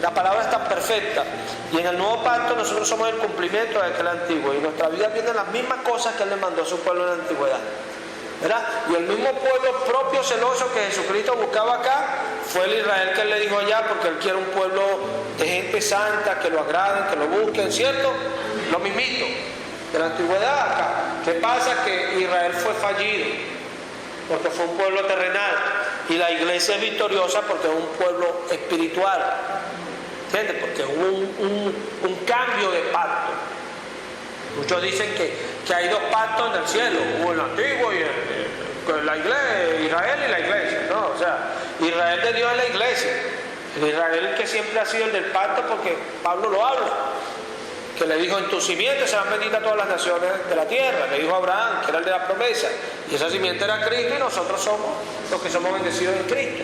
La palabra es tan perfecta. Y en el nuevo pacto nosotros somos el cumplimiento de aquel antiguo. Y en nuestra vida vienen las mismas cosas que Él le mandó a su pueblo en la antigüedad, ¿verdad? Y el mismo pueblo propio celoso que Jesucristo buscaba acá fue el Israel que Él le dijo allá, porque Él quiere un pueblo de gente santa, que lo agraden, que lo busquen, ¿cierto? Lo mismito de la antigüedad acá. ¿Qué pasa? Que Israel fue fallido porque fue un pueblo terrenal, y la iglesia es victoriosa porque es un pueblo espiritual, ¿entiendes? Porque hubo un cambio de pacto. Muchos dicen que hay dos pactos en el cielo, hubo el antiguo y la iglesia, Israel y la iglesia, ¿no? O sea, Israel de Dios es la iglesia, el Israel que siempre ha sido el del pacto, porque Pablo lo habla, que le dijo, en tu simiente serán benditas todas las naciones de la tierra. Le dijo a Abraham, que era el de la promesa, y esa simiente era Cristo, y nosotros somos los que somos bendecidos en Cristo.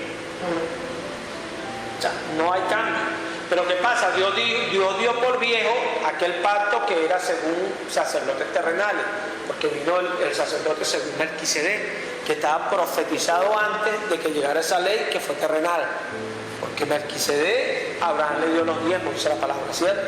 O sea, no hay cambio. Pero ¿qué pasa? Dios dio por viejo aquel pacto que era según sacerdotes terrenales, porque vino el sacerdote según Melquisedec, que estaba profetizado antes de que llegara esa ley que fue terrenal. Porque Melquisedec, Abraham le dio los diezmos, dice la palabra, ¿cierto?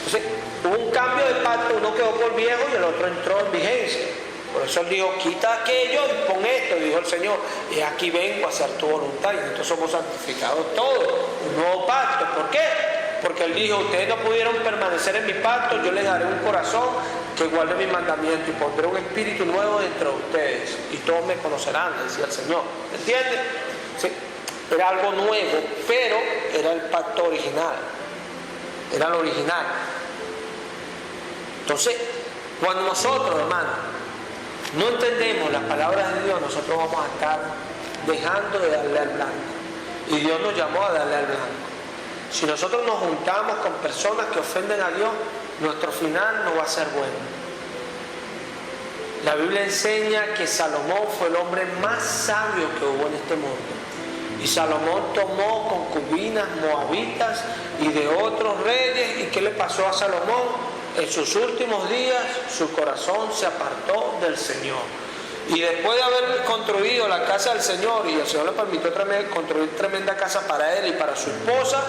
Entonces, hubo un cambio de pacto, uno quedó por viejo y el otro entró en vigencia. Por eso él dijo, quita aquello y pon esto, dijo el Señor, y aquí vengo a hacer tu voluntad, y nosotros somos santificados todos, un nuevo pacto. ¿Por qué? Porque él dijo, ustedes no pudieron permanecer en mi pacto, yo les daré un corazón que guarde mis mandamientos y pondré un espíritu nuevo dentro de ustedes, y todos me conocerán, decía el Señor. ¿Entiendes? Sí. Era algo nuevo, pero era el pacto original, era lo original. Entonces, cuando nosotros, hermanos, no entendemos las palabras de Dios, nosotros vamos a estar dejando de darle al blanco. Y Dios nos llamó a darle al blanco. Si nosotros nos juntamos con personas que ofenden a Dios, nuestro final no va a ser bueno. La Biblia enseña que Salomón fue el hombre más sabio que hubo en este mundo. Y Salomón tomó concubinas moabitas y de otros reyes. ¿Y qué le pasó a Salomón? En sus últimos días su corazón se apartó del Señor. Y después de haber construido la casa del Señor, y el Señor le permitió construir tremenda casa para él y para su esposa,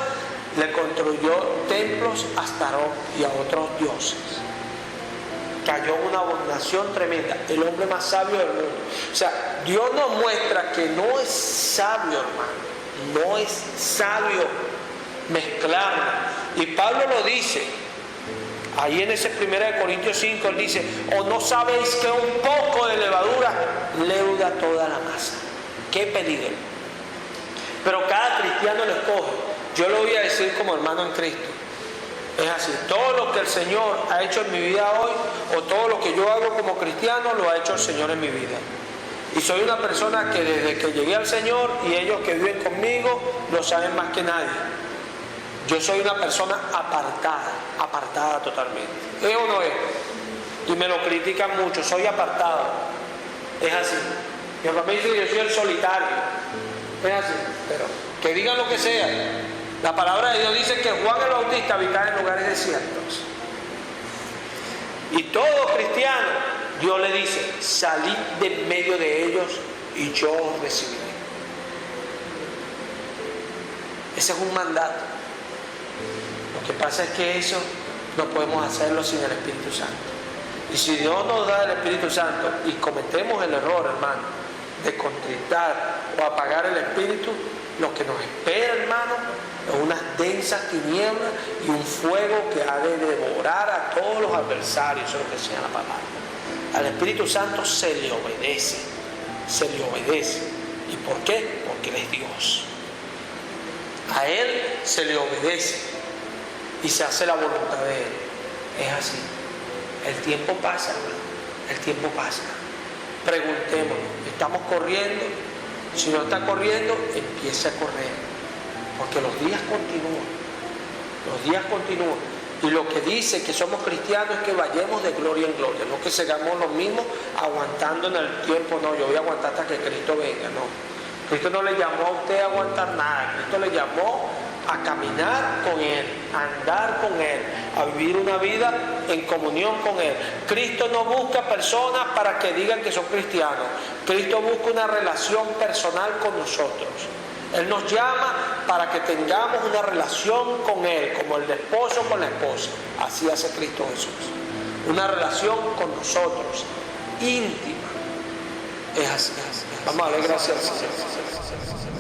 le construyó templos a Astarot y a otros dioses. Cayó en una abominación tremenda, el hombre más sabio del mundo. O sea, Dios nos muestra que no es sabio, hermano, no es sabio mezclarlo. Y Pablo lo dice. Ahí en ese 1 Corintios 5 él dice, ¿o no sabéis que un poco de levadura leuda toda la masa? ¡Qué peligro! Pero cada cristiano lo escoge. Yo lo voy a decir como hermano en Cristo. Es así, todo lo que el Señor ha hecho en mi vida hoy, o todo lo que yo hago como cristiano, lo ha hecho el Señor en mi vida. Y soy una persona que desde que llegué al Señor, y ellos que viven conmigo, lo saben más que nadie. Yo soy una persona apartada totalmente. ¿Es o no es? Y me lo critican mucho, soy apartado. Es así. Mi papá me dice que yo soy el solitario. Es así. Pero que digan lo que sea. La palabra de Dios dice que Juan el Bautista habitaba en lugares desiertos. Y todo cristiano, Dios le dice, salid de medio de ellos y yo os recibiré. Ese es un mandato. Lo que pasa es que eso no podemos hacerlo sin el Espíritu Santo. Y si Dios nos da el Espíritu Santo y cometemos el error, hermano, de contritar o apagar el Espíritu, lo que nos espera, hermano, es unas densas tinieblas y un fuego que ha de devorar a todos los adversarios, eso es lo que enseña la palabra. Al Espíritu Santo se le obedece, se le obedece. ¿Y por qué? Porque Él es Dios. A Él se le obedece y se hace la voluntad de Él. Es así. El tiempo pasa, hermano. El tiempo pasa. Preguntémonos, ¿estamos corriendo? Si no está corriendo, empiece a correr. Porque los días continúan. Los días continúan. Y lo que dice que somos cristianos es que vayamos de gloria en gloria. No que sigamos los mismos aguantando en el tiempo. No, yo voy a aguantar hasta que Cristo venga. No. Cristo no le llamó a usted a aguantar nada. Cristo le llamó a caminar con Él, a andar con Él, a vivir una vida en comunión con Él. Cristo no busca personas para que digan que son cristianos. Cristo busca una relación personal con nosotros. Él nos llama para que tengamos una relación con Él, como el esposo con la esposa. Así hace Cristo Jesús. Una relación con nosotros, íntima. Es así. Vamos a darle gracias al Señor.